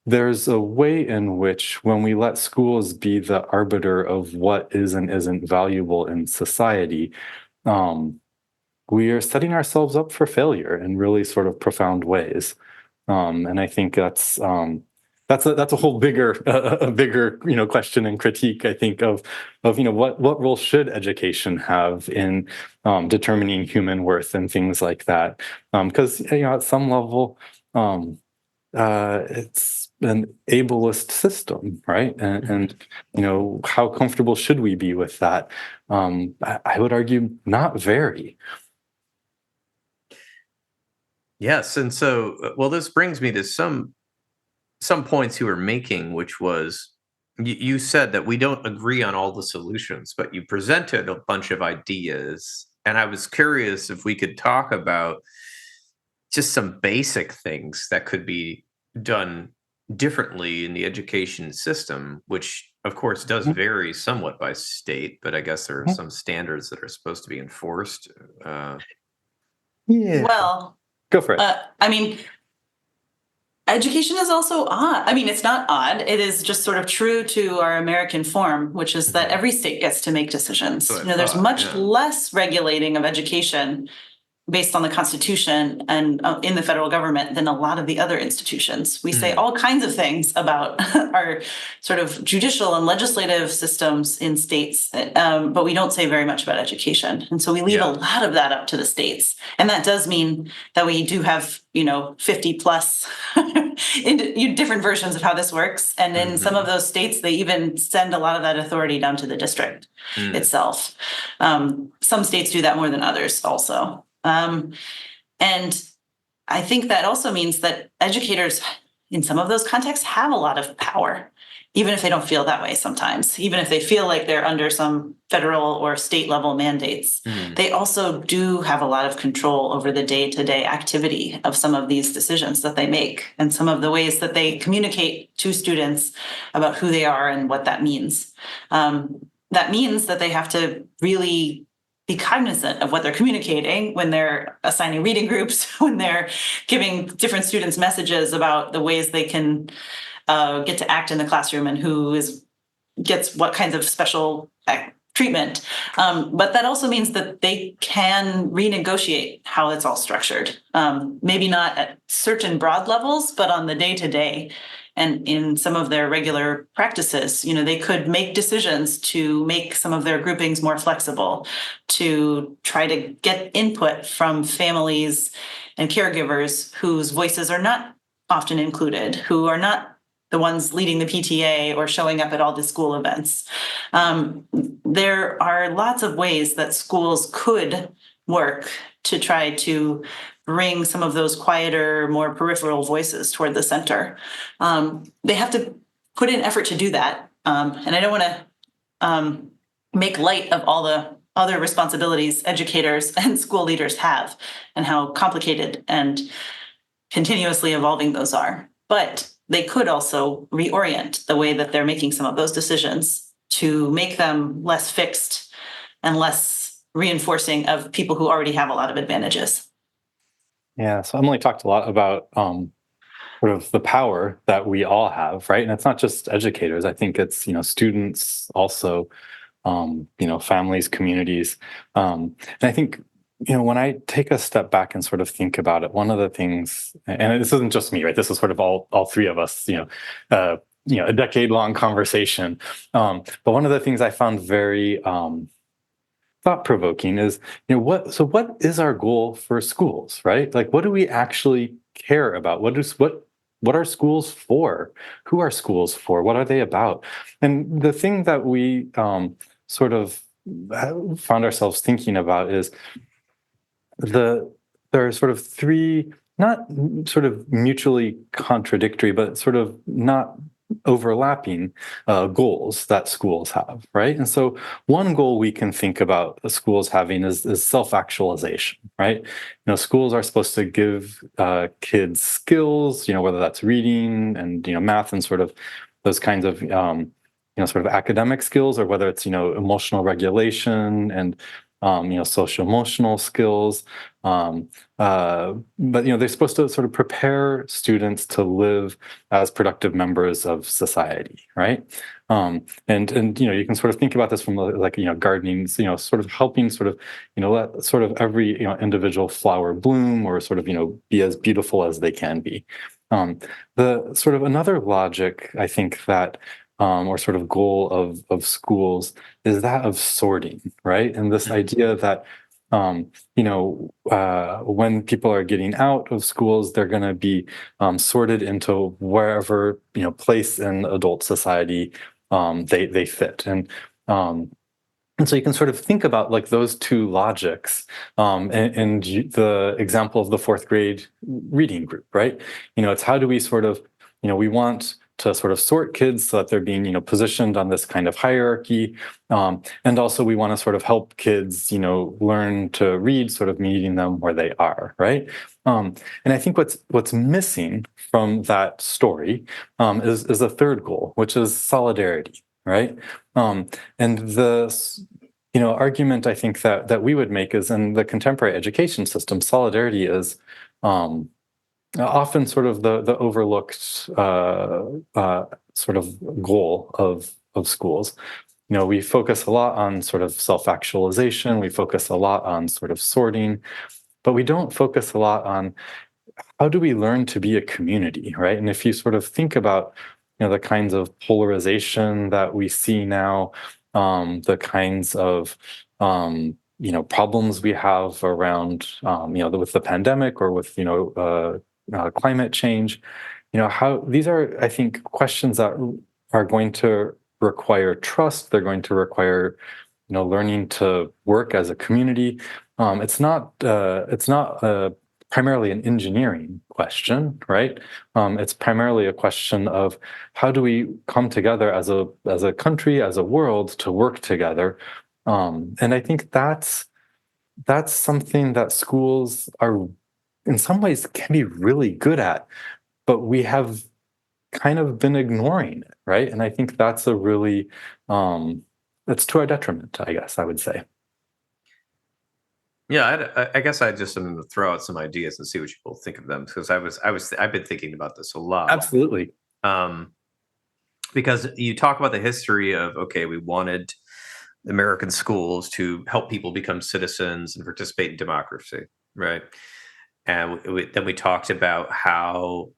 there's a way in which, when we let schools be the arbiter of what is and isn't valuable in society, we are setting ourselves up for failure in really sort of profound ways. And I think that's a whole bigger a bigger question and critique, I think, of what role should education have in determining human worth and things like that, because at some level, it's an ableist system, right? And how comfortable should we be with that? I would argue not very. Yes, and so, well, this brings me to some points you were making, which was, you said that we don't agree on all the solutions, but you presented a bunch of ideas, and I was curious if we could talk about just some basic things that could be done differently in the education system, which of course does vary somewhat by state, but I guess there are some standards that are supposed to be enforced. Yeah. Well, go for it. I mean, education is also odd. I mean, it's not odd. It is just sort of true to our American form, which is that every state gets to make decisions. There's much less regulating of education based on the Constitution and in the federal government than a lot of the other institutions. We say all kinds of things about our sort of judicial and legislative systems in states, but we don't say very much about education. And so we leave a lot of that up to the states. And that does mean that we do have, 50 plus different versions of how this works. And in some of those states, they even send a lot of that authority down to the district itself. Some states do that more than others also. And I think that also means that educators in some of those contexts have a lot of power, even if they don't feel that way sometimes, even if they feel like they're under some federal or state level mandates. They also do have a lot of control over the day-to-day activity of some of these decisions that they make and some of the ways that they communicate to students about who they are and what that means. That means that they have to really be cognizant of what they're communicating when they're assigning reading groups, when they're giving different students messages about the ways they can get to act in the classroom and who gets what kinds of special treatment. But that also means that they can renegotiate how it's all structured. Maybe not at certain broad levels, but on the day-to-day. And in some of their regular practices, they could make decisions to make some of their groupings more flexible, to try to get input from families and caregivers whose voices are not often included, who are not the ones leading the PTA or showing up at all the school events. There are lots of ways that schools could work to try to bring some of those quieter, more peripheral voices toward the center. They have to put in effort to do that. And I don't want to make light of all the other responsibilities educators and school leaders have and how complicated and continuously evolving those are. But they could also reorient the way that they're making some of those decisions to make them less fixed and less reinforcing of people who already have a lot of advantages. Yeah, so Emily talked a lot about sort of the power that we all have, right? And it's not just educators. I think it's, students also, families, communities. And I think, when I take a step back and sort of think about it, one of the things, and this isn't just me, right? This is sort of all three of us, a decade-long conversation. But one of the things I found very thought-provoking is, what is our goal for schools, right? Like, what do we actually care about? What are schools for? Who are schools for? What are they about? And the thing that we sort of found ourselves thinking about is there are sort of three, not sort of mutually contradictory, but sort of not overlapping goals that schools have, right? And so one goal we can think about schools having is self-actualization, right? Schools are supposed to give kids skills, whether that's reading and math and sort of those kinds of sort of academic skills, or whether it's emotional regulation and social emotional skills. But they're supposed to sort of prepare students to live as productive members of society, right? And you can sort of think about this from like gardening, sort of helping sort of let sort of every individual flower bloom, or sort of be as beautiful as they can be. The sort of another logic, I think, that or sort of goal of schools is that of sorting, right? And this idea that when people are getting out of schools, they're going to be sorted into wherever place in adult society they fit. And so you can sort of think about like those two logics and the example of the fourth grade reading group, right? It's how do we sort of, we want to sort of sort kids so that they're being, positioned on this kind of hierarchy. And also we want to sort of help kids, learn to read, sort of meeting them where they are, right? And I think what's missing from that story is a third goal, which is solidarity, right? And the argument I think that we would make is, in the contemporary education system, solidarity is often sort of the overlooked sort of goal of schools. We focus a lot on sort of self-actualization. We focus a lot on sort of sorting, but we don't focus a lot on how do we learn to be a community, right? And if you sort of think about the kinds of polarization that we see now, the kinds of problems we have around with the pandemic, or with climate change, how these are, I think, questions that are going to require trust. They're going to require learning to work as a community. It's not primarily an engineering question, right? It's primarily a question of how do we come together as a country, as a world, to work together. And I think that's something that schools are, in some ways, can be really good at, but we have kind of been ignoring it, right? And I think that's a really, it's to our detriment, I guess I would say. Yeah, I guess I just am going to throw out some ideas and see what you both think of them, because I've been thinking about this a lot. Absolutely. Because you talk about the history of, okay, we wanted American schools to help people become citizens and participate in democracy, right? And then we talked about how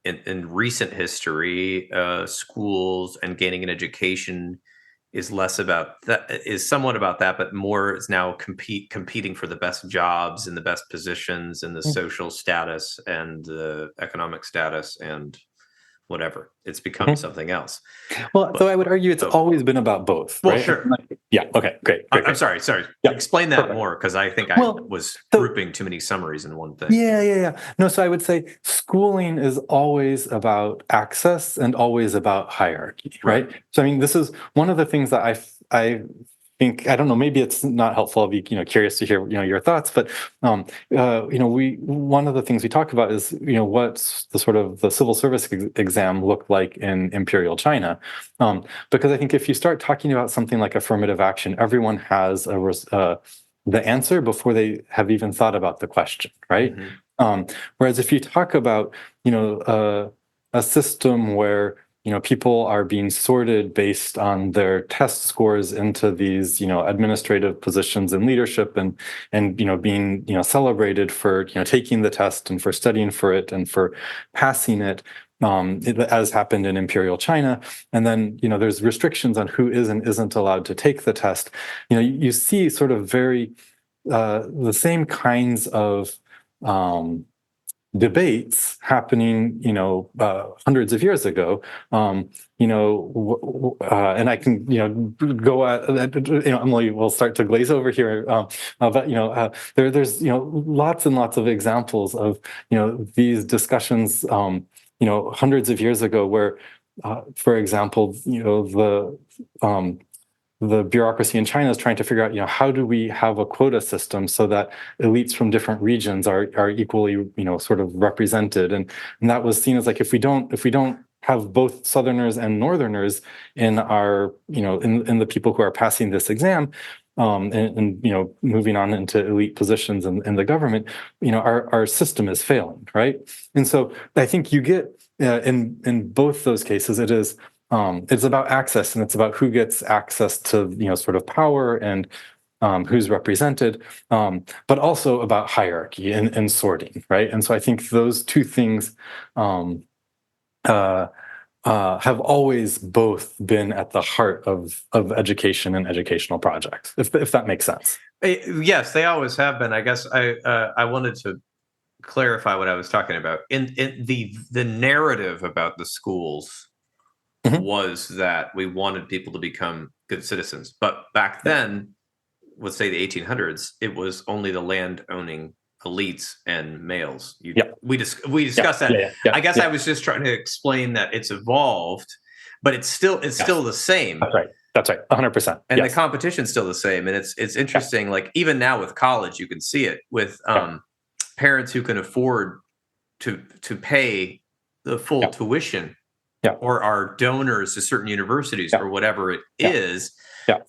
in recent history, schools and gaining an education is less about that, is somewhat about that, but more is now competing for the best jobs and the best positions and the social status and the economic status and whatever. It's become something else. Well, though I would argue it's always been about both. Well, right? sure. Yeah. Okay. Great. I'm sorry. Yeah, Explain that perfect. more, because I think I was grouping too many summaries in one thing. Yeah. No, so I would say schooling is always about access and always about hierarchy, right? So I mean, this is one of the things that I think, I don't know, maybe it's not helpful. I'll be curious to hear your thoughts, but one of the things we talk about is what's the sort of the civil service exam looked like in Imperial China, because I think if you start talking about something like affirmative action, everyone has the answer before they have even thought about the question, right? Whereas if you talk about a system where people are being sorted based on their test scores into these, administrative positions in leadership, and being, celebrated for, taking the test and for studying for it and for passing it. as happened in Imperial China. And then, there's restrictions on who is and isn't allowed to take the test. You see sort of very the same kinds of debates happening, hundreds of years ago. And I can, go at, Emily will start to glaze over here. But there's lots and lots of examples of these discussions, hundreds of years ago, where, for example, the bureaucracy in China is trying to figure out, how do we have a quota system so that elites from different regions are equally, sort of represented, and that was seen as like, if we don't have both Southerners and Northerners in our, in the people who are passing this exam, and moving on into elite positions in the government, our system is failing, right? And so I think you get in both those cases, it's about access, and it's about who gets access to sort of power and who's represented, but also about hierarchy and sorting, right? And so I think those two things have always both been at the heart of education and educational projects, if that makes sense. Yes, they always have been. I guess I wanted to clarify what I was talking about. In the narrative about the schools was that we wanted people to become good citizens. But back then, let's say the 1800s, it was only the land-owning elites and males. We discussed that. I guess I was just trying to explain that it's evolved, but it's still the same. That's right. 100%. And the competition's still the same. And it's interesting. Like even now with college, you can see it with parents who can afford to pay the full tuition. Or are donors to certain universities or whatever it is,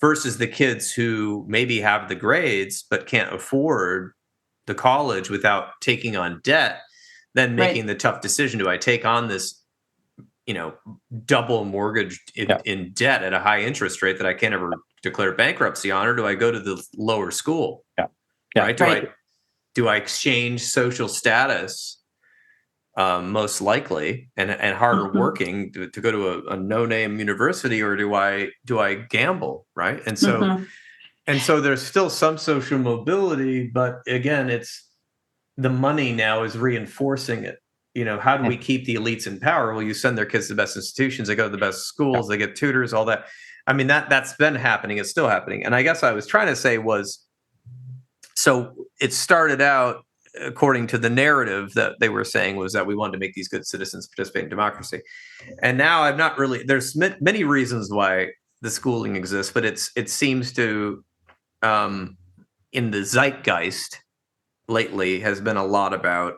versus the kids who maybe have the grades but can't afford the college without taking on debt, then making the tough decision: do I take on this, double mortgage in debt at a high interest rate that I can't ever declare bankruptcy on, or do I go to the lower school? Right? Do I exchange social status? Most likely, and harder working to go to a no-name university, or do I gamble, right? And so there's still some social mobility, but again, it's the money now is reinforcing it. How do we keep the elites in power? Well, you send their kids to the best institutions, they go to the best schools, they get tutors, all that. I mean, that's been happening, it's still happening. And I guess I was trying to say was, so it started out, according to the narrative that they were saying, was that we wanted to make these good citizens participate in democracy. And now I'm not really, there's many reasons why the schooling exists, but it seems to, in the zeitgeist lately, has been a lot about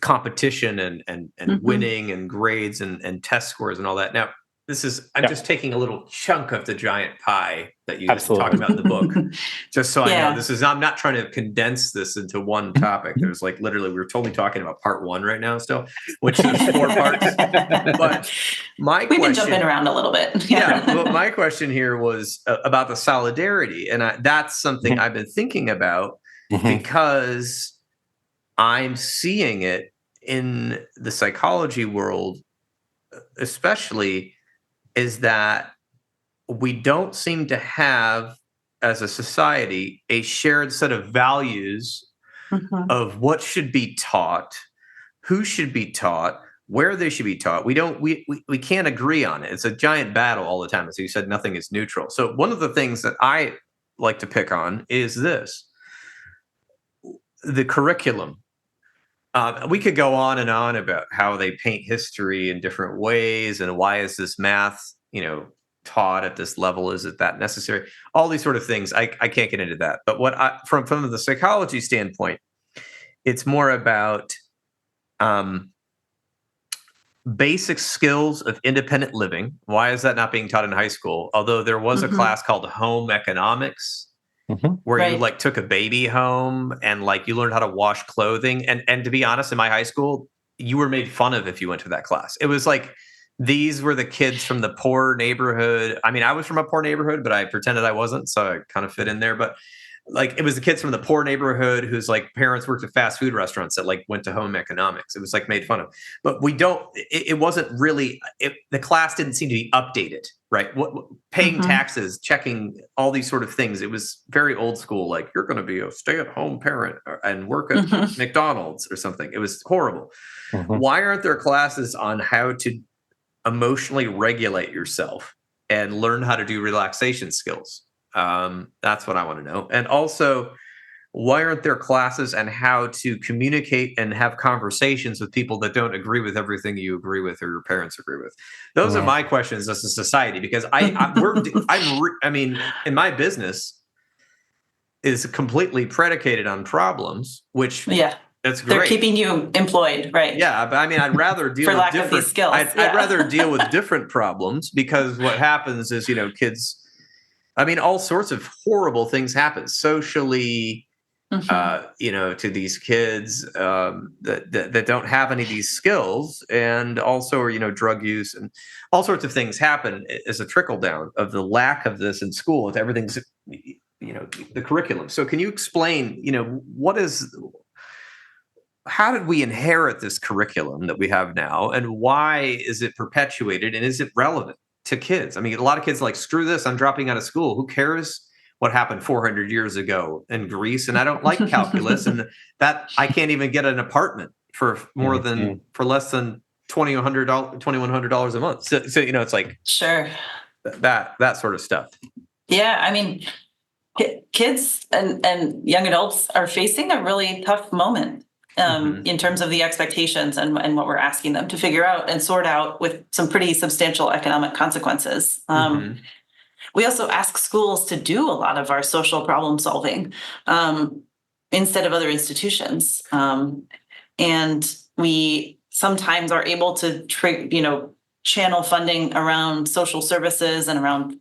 competition and winning and grades and test scores and all that. Now, I'm just taking a little chunk of the giant pie that you just talked about in the book, just so I know I'm not trying to condense this into one topic. There's like literally, we're totally talking about part one right now still, which is 4 parts. But we've been jumping around a little bit. But my question here was about the solidarity. And that's something I've been thinking about because I'm seeing it in the psychology world, especially, is that we don't seem to have, as a society, a shared set of values of what should be taught, who should be taught, where they should be taught. We can't agree on it. It's a giant battle all the time. As you said, nothing is neutral. So one of the things that I like to pick on is this: the curriculum. We could go on and on about how they paint history in different ways, and why is this math, taught at this level? Is it that necessary? All these sort of things. I can't get into that. But from the psychology standpoint, it's more about basic skills of independent living. Why is that not being taught in high school? Although there was a class called home economics, where you like took a baby home and like you learned how to wash clothing. And to be honest, in my high school, you were made fun of if you went to that class. It was like, these were the kids from the poor neighborhood. I mean, I was from a poor neighborhood, but I pretended I wasn't, so I kind of fit in there. But like it was the kids from the poor neighborhood whose like parents worked at fast food restaurants that like went to home economics. It was like made fun of, but it wasn't really, the class didn't seem to be updated, right? Paying taxes, checking all these sort of things. It was very old school. Like, you're going to be a stay-at-home parent and work at McDonald's or something. It was horrible. Why aren't there classes on how to emotionally regulate yourself and learn how to do relaxation skills? That's what I want to know. And also, why aren't there classes on how to communicate and have conversations with people that don't agree with everything you agree with or your parents agree with? Those are my questions as a society, because I mean, in my business is completely predicated on problems, which that's great. They're keeping you employed, right? Yeah, but I mean, I'd rather deal with different these skills. I'd rather deal with different problems, because what happens is, kids, I mean, all sorts of horrible things happen socially, to these kids that don't have any of these skills, and also, drug use and all sorts of things happen as a trickle down of the lack of this in school. Everything's, the curriculum. So can you explain, how did we inherit this curriculum that we have now, and why is it perpetuated, and is it relevant to kids? I mean, a lot of kids are like, screw this, I'm dropping out of school. Who cares what happened 400 years ago in Greece? And I don't like calculus, and that I can't even get an apartment for less than $2,100 a month. So it's like, sure, that sort of stuff. Yeah, I mean, kids and young adults are facing a really tough moment. In terms of the expectations and what we're asking them to figure out and sort out, with some pretty substantial economic consequences. We also ask schools to do a lot of our social problem solving instead of other institutions. And we sometimes are able to channel funding around social services and around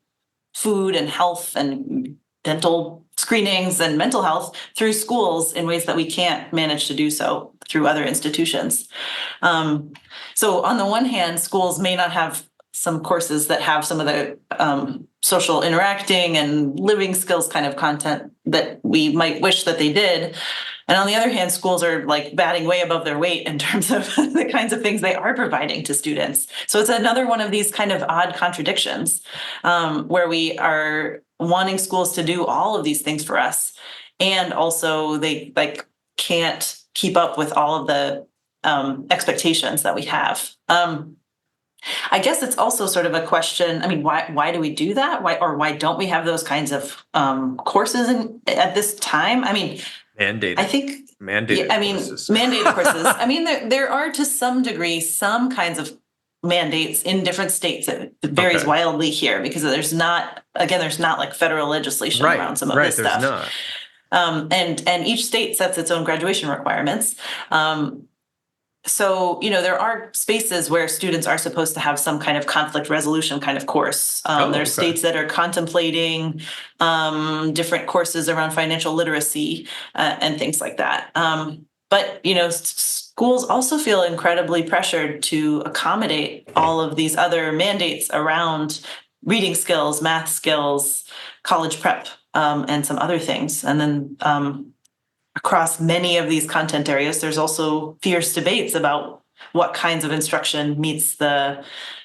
food and health and dental screenings and mental health through schools in ways that we can't manage to do so through other institutions. So on the one hand, schools may not have some courses that have some of the social interacting and living skills kind of content that we might wish that they did. And on the other hand, schools are like batting way above their weight in terms of the kinds of things they are providing to students. So it's another one of these kind of odd contradictions where we are wanting schools to do all of these things for us, and also they can't keep up with all of the expectations that we have. I guess it's also sort of a question. I mean, why do we do that? Why don't we have those kinds of courses at this time? I mean, mandated. I think mandated. Courses. Mandated courses. I mean, there are to some degree some kinds of mandates in different states. It varies wildly here because there's not like federal legislation around some of this stuff. There's not. And each state sets its own graduation requirements. So, there are spaces where students are supposed to have some kind of conflict resolution kind of course. There's states that are contemplating different courses around financial literacy and things like that. But, schools also feel incredibly pressured to accommodate all of these other mandates around reading skills, math skills, college prep, and some other things. And then across many of these content areas, there's also fierce debates about what kinds of instruction meets the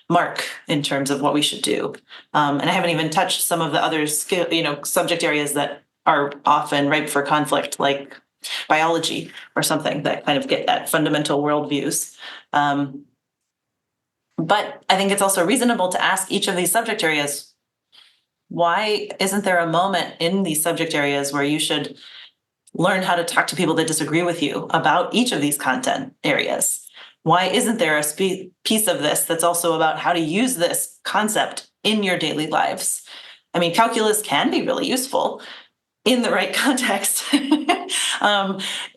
mark in terms of what we should do. And I haven't even touched some of the other subject areas that are often ripe for conflict, like biology or something that kind of get at fundamental worldviews. But I think it's also reasonable to ask each of these subject areas, why isn't there a moment in these subject areas where you should learn how to talk to people that disagree with you about each of these content areas? Why isn't there a piece of this that's also about how to use this concept in your daily lives? I mean, calculus can be really useful in the right context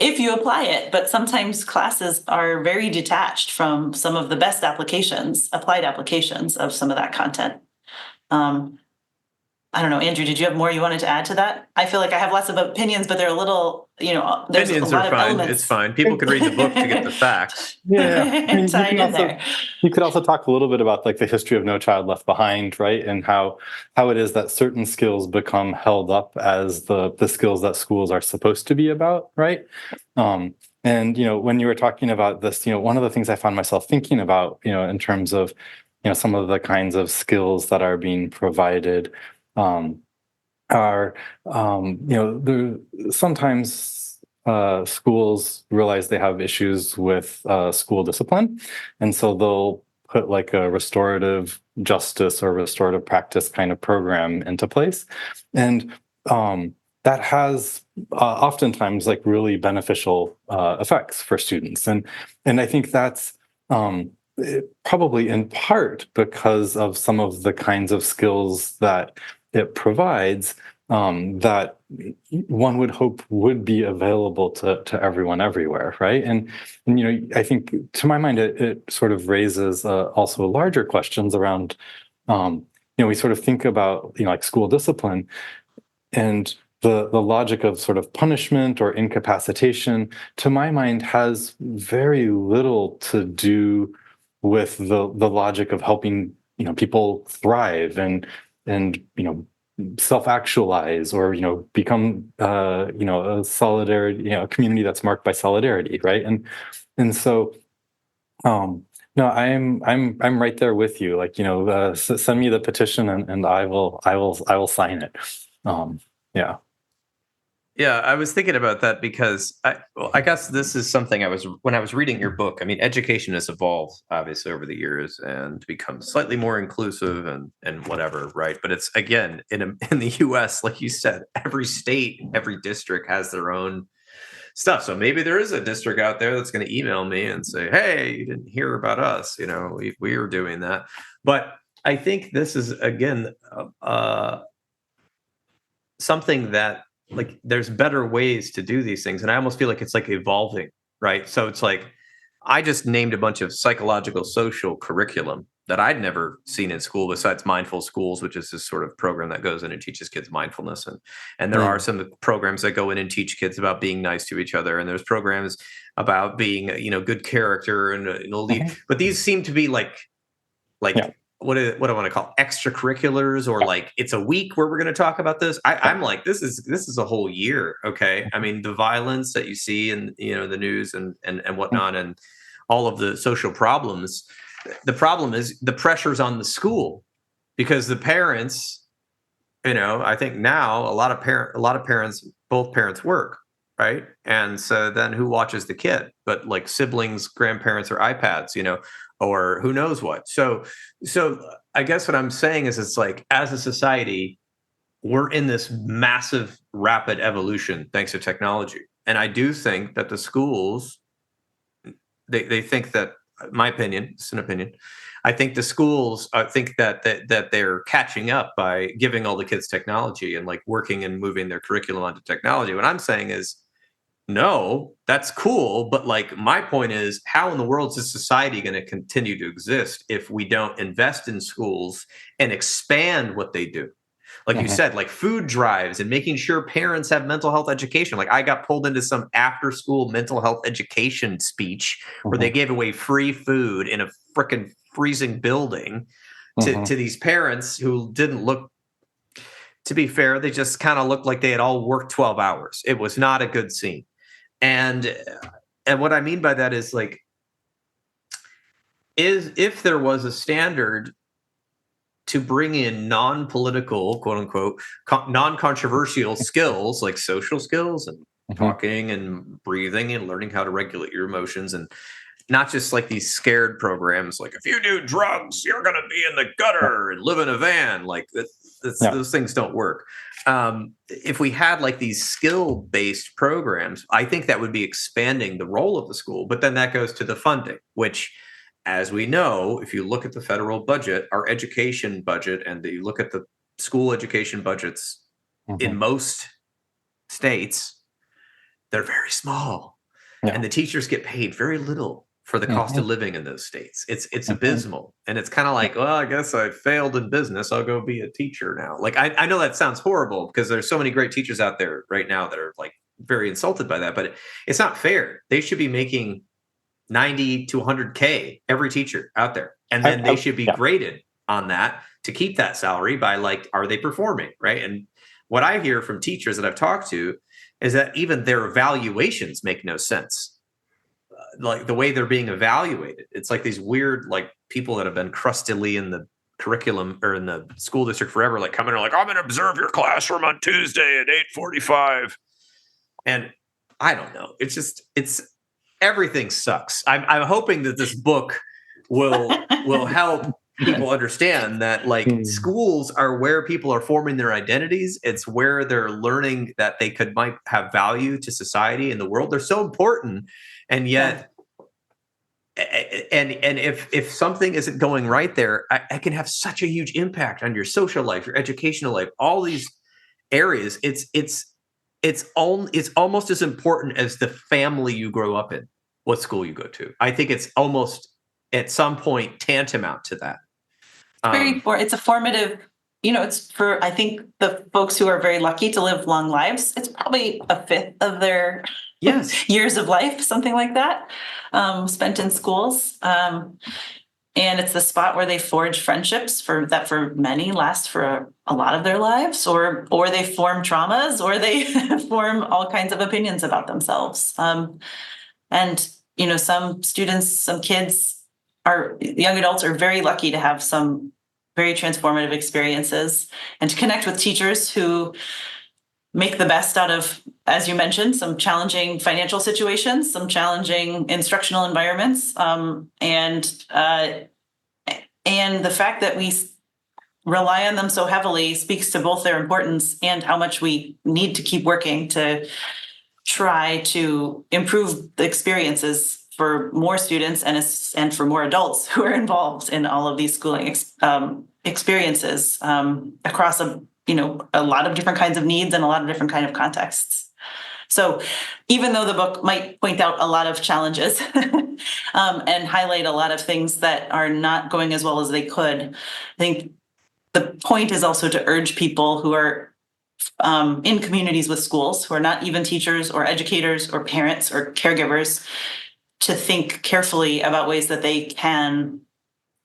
if you apply it, but sometimes classes are very detached from some of the best applied applications of some of that content. I don't know, Andrew, did you have more you wanted to add to that? I feel like I have lots of opinions, but they're a little, there's a Opinions are lot of fine. It's elements fine. People can read the book to get the facts. Yeah, I mean, tied in there. you could also talk a little bit about like the history of No Child Left Behind, right? And how it is that certain skills become held up as the skills that schools are supposed to be about, right? And when you were talking about this, one of the things I found myself thinking about, in terms of, some of the kinds of skills that are being provided, um, are sometimes schools realize they have issues with school discipline, and so they'll put like a restorative justice or restorative practice kind of program into place, and that has oftentimes like really beneficial effects for students, and I think that's probably in part because of some of the kinds of skills that it provides, that one would hope would be available to everyone everywhere, right? And I think to my mind it sort of raises also larger questions around, we sort of think about like school discipline and the logic of sort of punishment or incapacitation, to my mind, has very little to do with the logic of helping people thrive and self-actualize, or become a solidarity, a community that's marked by solidarity, right? And so no, I'm right there with you. Like, send me the petition, and I will sign it. Yeah. Yeah, I was thinking about that because I guess this is something when I was reading your book. I mean, education has evolved obviously over the years and become slightly more inclusive and whatever, right? But it's again in the U.S., like you said, every state, every district has their own stuff. So maybe there is a district out there that's going to email me and say, "Hey, you didn't hear about us? We were doing that." But I think this is again something that, like, there's better ways to do these things, and I almost feel like it's like evolving, right? So it's like I just named a bunch of psychological social curriculum that I'd never seen in school besides Mindful Schools, which is this sort of program that goes in and teaches kids mindfulness, and there are some programs that go in and teach kids about being nice to each other, and there's programs about being good character but these seem to be like Yeah. what do I want to call extracurriculars, or like it's a week where we're going to talk about this. I'm like, this is a whole year. Okay. I mean, the violence that you see in the news and whatnot, and all of the social problems. The problem is the pressure's on the school, because the parents, I think now a lot of parents, both parents work, right? And so then who watches the kid? But like siblings, grandparents, or iPads, or who knows what. So I guess what I'm saying is, it's like, as a society, we're in this massive, rapid evolution thanks to technology. And I do think that the schools, they think that, my opinion, it's an opinion, I think the schools think that they're catching up by giving all the kids technology and like working and moving their curriculum onto technology. What I'm saying is, no, that's cool. But like, my point is, how in the world is society going to continue to exist if we don't invest in schools and expand what they do? Like you said, like food drives and making sure parents have mental health education. Like, I got pulled into some after school mental health education speech where they gave away free food in a freaking freezing building to these parents who didn't look, to be fair, they just kind of looked like they had all worked 12 hours. It was not a good scene. And what I mean by that is, like, if there was a standard to bring in non-political, quote unquote, non-controversial skills like social skills and talking and breathing and learning how to regulate your emotions, and not just like these scared programs, like, if you do drugs, you're going to be in the gutter and live in a van. Like those things don't work. If we had like these skill-based programs, I think that would be expanding the role of the school. But then that goes to the funding, which, as we know, if you look at the federal budget, our education budget, and you look at the school education budgets in most states, they're very small. And the teachers get paid very little for the cost of Mhm. living in those states. It's Mhm. abysmal. And it's kind of like, well, I guess I failed in business. I'll go be a teacher now. Like, I know that sounds horrible because there's so many great teachers out there right now that are like very insulted by that, but it's not fair. They should be making 90 to 100K every teacher out there. And then they should be Yeah. graded on that to keep that salary by like, are they performing? Right. And what I hear from teachers that I've talked to is that even their evaluations make no sense. Like the way they're being evaluated, it's like these weird, like people that have been crustily in the curriculum or in the school district forever, like coming in like, I'm going to observe your classroom on Tuesday at 8:45. And I don't know. It's everything sucks. I'm hoping that this book will help people understand that like schools are where people are forming their identities. It's where they're learning that they might have value to society and the world. They're so important, and yet, and if something isn't going right there, I can have such a huge impact on your social life, your educational life, all these areas. It's almost as important as the family you grow up in, what school you go to. I think it's almost at some point tantamount to that. It's a formative, it's for, I think, the folks who are very lucky to live long lives. It's probably a fifth of their Yes. years of life, something like that, spent in schools. And it's the spot where they forge friendships for many last for a lot of their lives, or they form traumas, or they form all kinds of opinions about themselves. And some students, some kids, young adults are very lucky to have some very transformative experiences and to connect with teachers who make the best out of, as you mentioned, some challenging financial situations, some challenging instructional environments, and the fact that we rely on them so heavily speaks to both their importance and how much we need to keep working to try to improve the experiences for more students and for more adults who are involved in all of these schooling experiences across a lot of different kinds of needs and a lot of different kind of contexts. So even though the book might point out a lot of challenges and highlight a lot of things that are not going as well as they could, I think the point is also to urge people who are in communities with schools, who are not even teachers or educators or parents or caregivers, to think carefully about ways that they can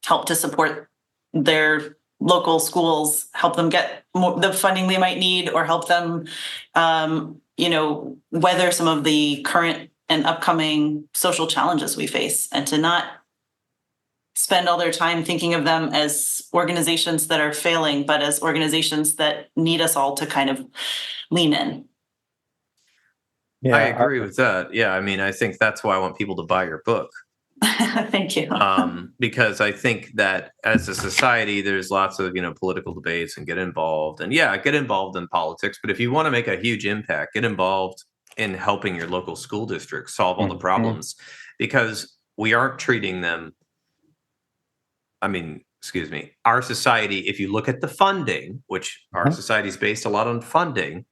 help to support their local schools, help them get the funding they might need, or help them, weather some of the current and upcoming social challenges we face, and to not spend all their time thinking of them as organizations that are failing, but as organizations that need us all to kind of lean in. Yeah, I agree with that. Yeah, I mean, I think that's why I want people to buy your book. Thank you. Because I think that as a society, there's lots of political debates and get involved in politics. But if you want to make a huge impact, get involved in helping your local school district solve all the problems, because we aren't treating them. I mean, excuse me, our society, if you look at the funding, which our society is based a lot on funding,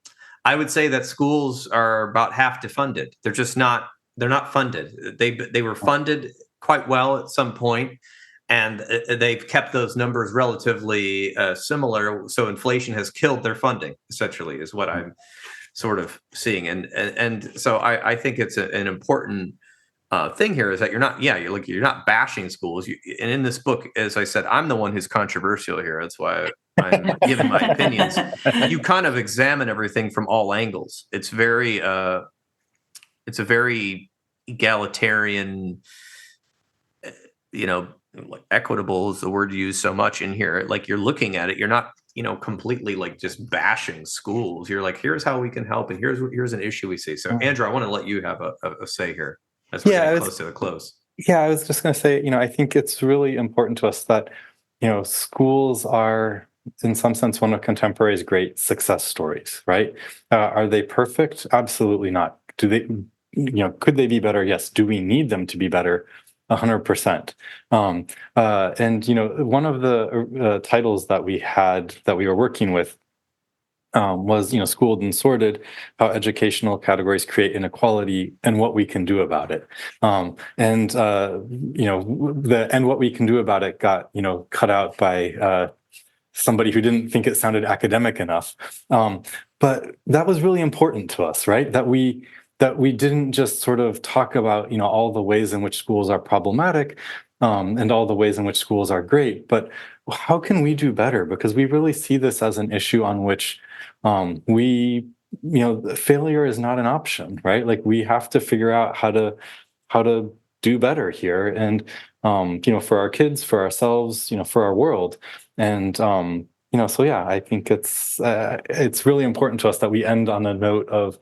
I would say that schools are about half defunded. They're just not, they're not funded. They were funded quite well at some point, and they've kept those numbers relatively similar. So inflation has killed their funding, essentially, is what I'm sort of seeing. And so I think it's an important thing here is that you're not bashing schools. And in this book, as I said, I'm the one who's controversial here. That's why I'm giving my opinions. You kind of examine everything from all angles. It's a very egalitarian, like equitable is the word used so much in here. Like you're looking at it, you're not, completely like just bashing schools. You're like, here's how we can help, and here's an issue we see. So Andrew, I want to let you have a say here. As we're getting close to the close. Yeah, I was just going to say, I think it's really important to us that, schools are, in some sense, one of contemporary's great success stories, right? Are they perfect? Absolutely not. Do they, could they be better? Yes. Do we need them to be better? 100%. And, one of the titles that we were working with was, schooled and sorted, how educational categories create inequality and what we can do about it. And what we can do about it got, cut out by somebody who didn't think it sounded academic enough. But that was really important to us, right? That we didn't just sort of talk about, all the ways in which schools are problematic, and all the ways in which schools are great, but how can we do better? Because we really see this as an issue on which failure is not an option, right? Like we have to figure out how to do better here, and for our kids, for ourselves, for our world, and so yeah, I think it's really important to us that we end on a note of.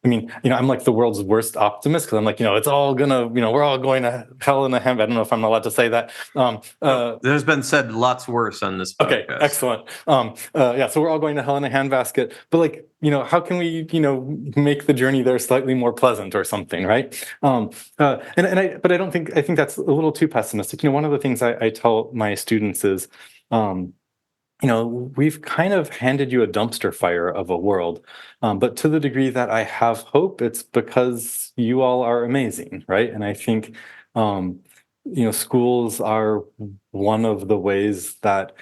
I mean, I'm like the world's worst optimist because I'm like, it's all gonna, we're all going to hell in a handbasket. I don't know if I'm allowed to say that. There's been said lots worse on this podcast. Okay, excellent. Yeah, so we're all going to hell in a handbasket. But like, how can we, make the journey there slightly more pleasant or something, right? But I think that's a little too pessimistic. One of the things I tell my students is, we've kind of handed you a dumpster fire of a world, but to the degree that I have hope, it's because you all are amazing, right? And I think, schools are one of the ways that,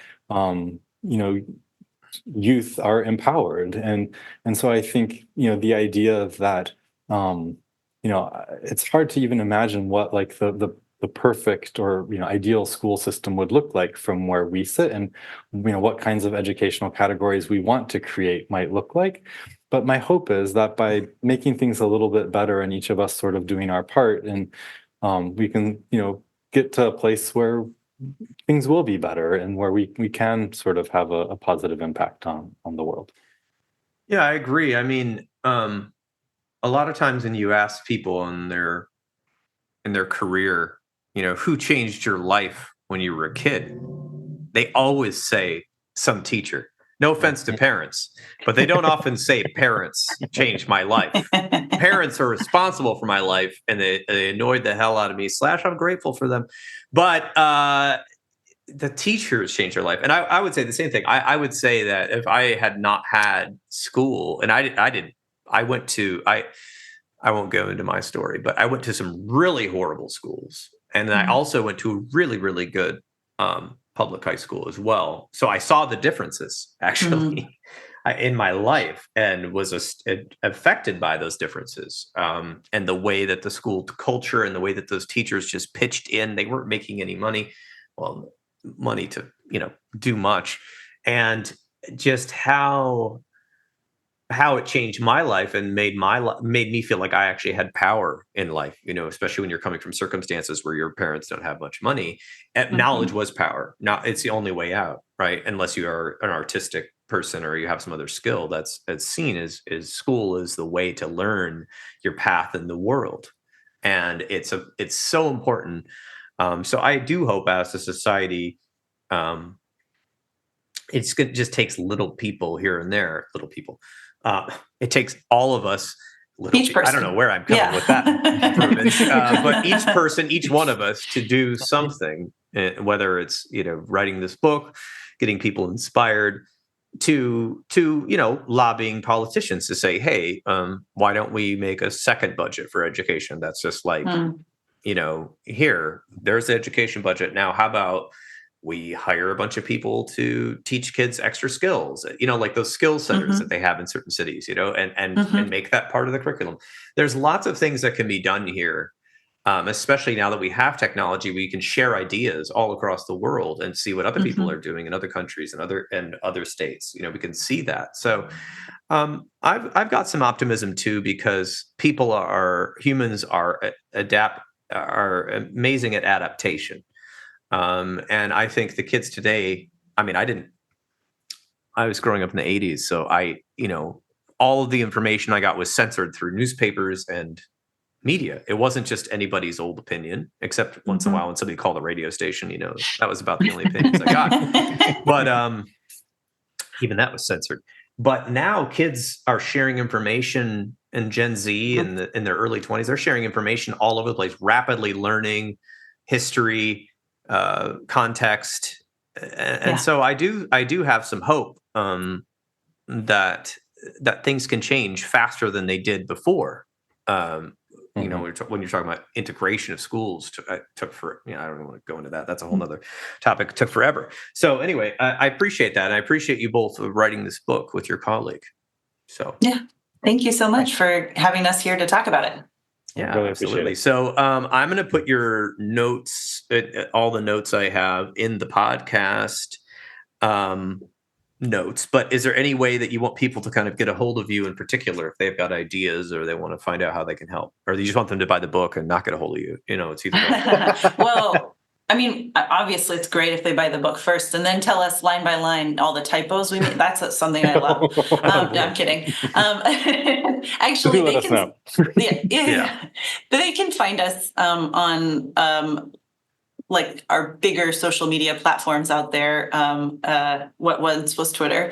youth are empowered, and so I think, the idea that, it's hard to even imagine what like the perfect or ideal school system would look like from where we sit, and what kinds of educational categories we want to create might look like. But my hope is that by making things a little bit better and each of us sort of doing our part, and we can get to a place where things will be better and where we can sort of have a positive impact on the world. Yeah, I agree. I mean, a lot of times when you ask people in their career, who changed your life when you were a kid, they always say some teacher. No offense to parents, but they don't often say parents changed my life. Parents are responsible for my life, and they annoyed the hell out of me. / I'm grateful for them, but the teachers changed their life. And I would say the same thing. I would say that if I had not had school, and I went to I won't go into my story, but I went to some really horrible schools. And then I also went to a really, really good public high school as well. So I saw the differences actually in my life, and was affected by those differences, and the way that the school culture and the way that those teachers just pitched in. They weren't making any money, money to do much, and just how it changed my life and made me feel like I actually had power in life, especially when you're coming from circumstances where your parents don't have much money. And knowledge was power. Now it's the only way out, right? Unless you are an artistic person or you have some other skill that's seen as school is the way to learn your path in the world. And it's so important. So I do hope as a society, it just takes little people here and there, little people. It takes all of us. Each person. I don't know where I'm coming with that verbiage, but each person, each one of us, to do something, whether it's writing this book, getting people inspired, to lobbying politicians to say, hey, why don't we make a second budget for education? That's just like here, there's the education budget. Now, how about we hire a bunch of people to teach kids extra skills, like those skill centers that they have in certain cities, and make that part of the curriculum. There's lots of things that can be done here, especially now that we have technology. We can share ideas all across the world and see what other people are doing in other countries and other states. We can see that. So I've got some optimism too, because humans are amazing at adaptation. And I think the kids today, I was growing up in the 80s. So all of the information I got was censored through newspapers and media. It wasn't just anybody's old opinion, except once in a while when somebody called a radio station, that was about the only opinions I got. But even that was censored. But now kids are sharing information, and Gen Z in their early 20s, they're sharing information all over the place, rapidly learning history, context, and so I do have some hope that things can change faster than they did before. You know, when you're talking about integration of schools, took for, I don't want to go into that. That's a whole nother topic. It took forever. So anyway, I appreciate that. And I appreciate you both writing this book with your colleague. So yeah, thank you so much for having us here to talk about it. Yeah, really absolutely. So I'm going to put your notes, all the notes I have in the podcast notes, but is there any way that you want people to kind of get a hold of you in particular if they've got ideas or they want to find out how they can help, or do you just want them to buy the book and not get a hold of you? It's either way. Well, I mean, obviously it's great if they buy the book first and then tell us line by line all the typos we made. That's something I love. No, I'm kidding. Actually, they can. Yeah. They can find us on like our bigger social media platforms out there. What once was Twitter.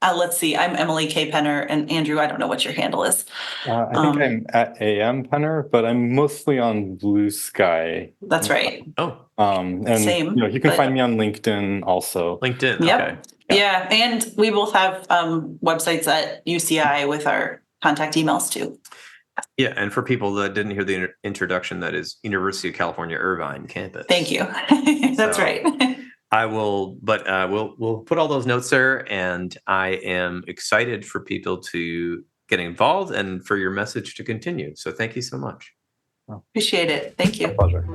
Let's see. I'm Emily K. Penner, and Andrew, I don't know what your handle is. I think I'm at AM Penner, but I'm mostly on Blue Sky. That's right. Oh, and same. You can find me on LinkedIn also. LinkedIn. Yep. Okay. Yeah, and we both have websites at UCI with our contact emails too. Yeah, and for people that didn't hear the introduction, that is University of California, Irvine campus. Thank you. That's right. I will, but we'll put all those notes there, and I am excited for people to get involved and for your message to continue. So thank you so much. Appreciate it. Thank you. My pleasure.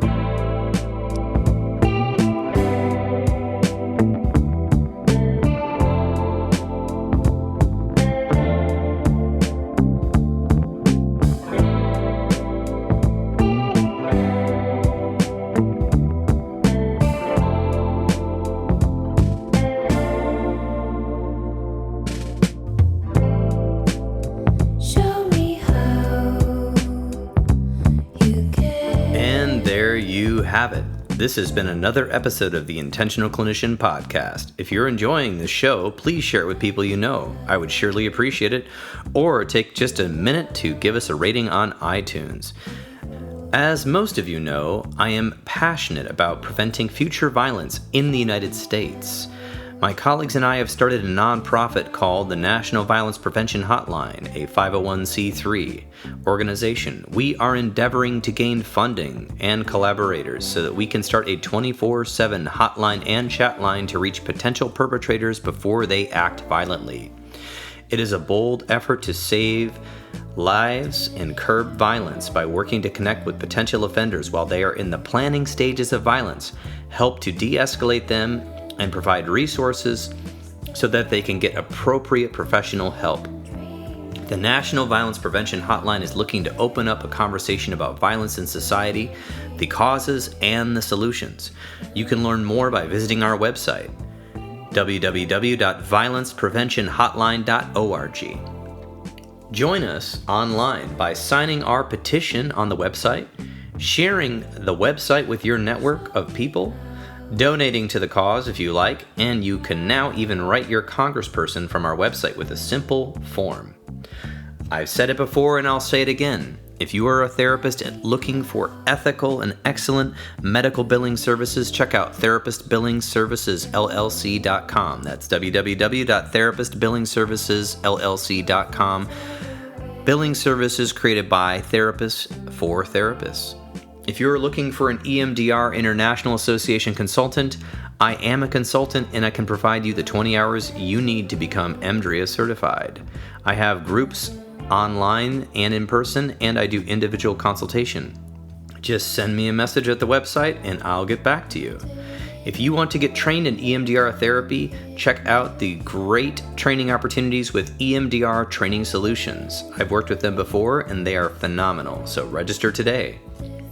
Have it. This has been another episode of the Intentional Clinician podcast. If you're enjoying the show, please share it with people you know. I would surely appreciate it. Or take just a minute to give us a rating on iTunes. As most of you know, I am passionate about preventing future violence in the United States. My colleagues and I have started a nonprofit called the National Violence Prevention Hotline, a 501c3 organization. We are endeavoring to gain funding and collaborators so that we can start a 24/7 hotline and chat line to reach potential perpetrators before they act violently. It is a bold effort to save lives and curb violence by working to connect with potential offenders while they are in the planning stages of violence, help to de-escalate them, and provide resources so that they can get appropriate professional help. The National Violence Prevention Hotline is looking to open up a conversation about violence in society, the causes, and the solutions. You can learn more by visiting our website, www.violencepreventionhotline.org. Join us online by signing our petition on the website, sharing the website with your network of people, donating to the cause if you like, and you can now even write your congressperson from our website with a simple form. I've said it before and I'll say it again. If you are a therapist looking for ethical and excellent medical billing services, check out therapistbillingservicesllc.com. That's www.therapistbillingservicesllc.com. Billing services created by therapists for therapists. If you're looking for an EMDR International Association consultant, I am a consultant and I can provide you the 20 hours you need to become EMDRIA certified. I have groups online and in person, and I do individual consultation. Just send me a message at the website and I'll get back to you. If you want to get trained in EMDR therapy, check out the great training opportunities with EMDR Training Solutions. I've worked with them before and they are phenomenal, so register today.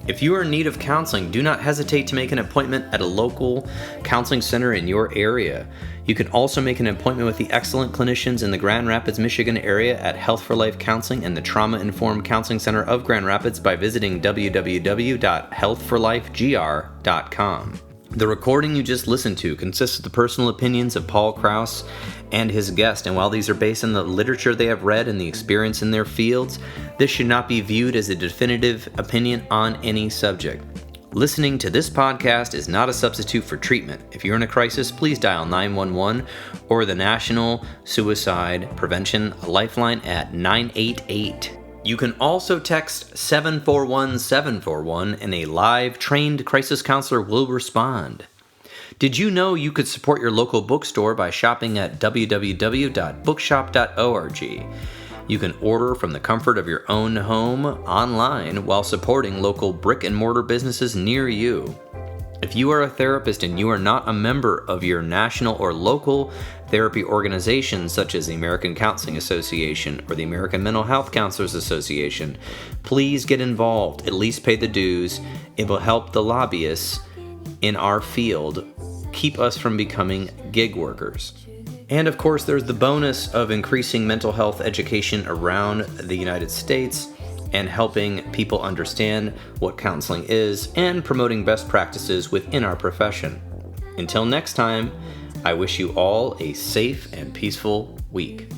If you are in need of counseling, do not hesitate to make an appointment at a local counseling center in your area. You can also make an appointment with the excellent clinicians in the Grand Rapids, Michigan area at Health for Life Counseling and the Trauma Informed Counseling Center of Grand Rapids by visiting www.healthforlifegr.com. The recording you just listened to consists of the personal opinions of Paul Krauss and his guest, and while these are based on the literature they have read and the experience in their fields, this should not be viewed as a definitive opinion on any subject. Listening to this podcast is not a substitute for treatment. If you're in a crisis, please dial 911 or the National Suicide Prevention Lifeline at 988. You can also text 741-741 and a live trained crisis counselor will respond. Did you know you could support your local bookstore by shopping at www.bookshop.org? You can order from the comfort of your own home online while supporting local brick and mortar businesses near you. If you are a therapist and you are not a member of your national or local therapy organizations such as the American Counseling Association or the American Mental Health Counselors Association, please get involved. At least pay the dues. It will help the lobbyists in our field keep us from becoming gig workers. And of course, there's the bonus of increasing mental health education around the United States and helping people understand what counseling is and promoting best practices within our profession. Until next time, I wish you all a safe and peaceful week.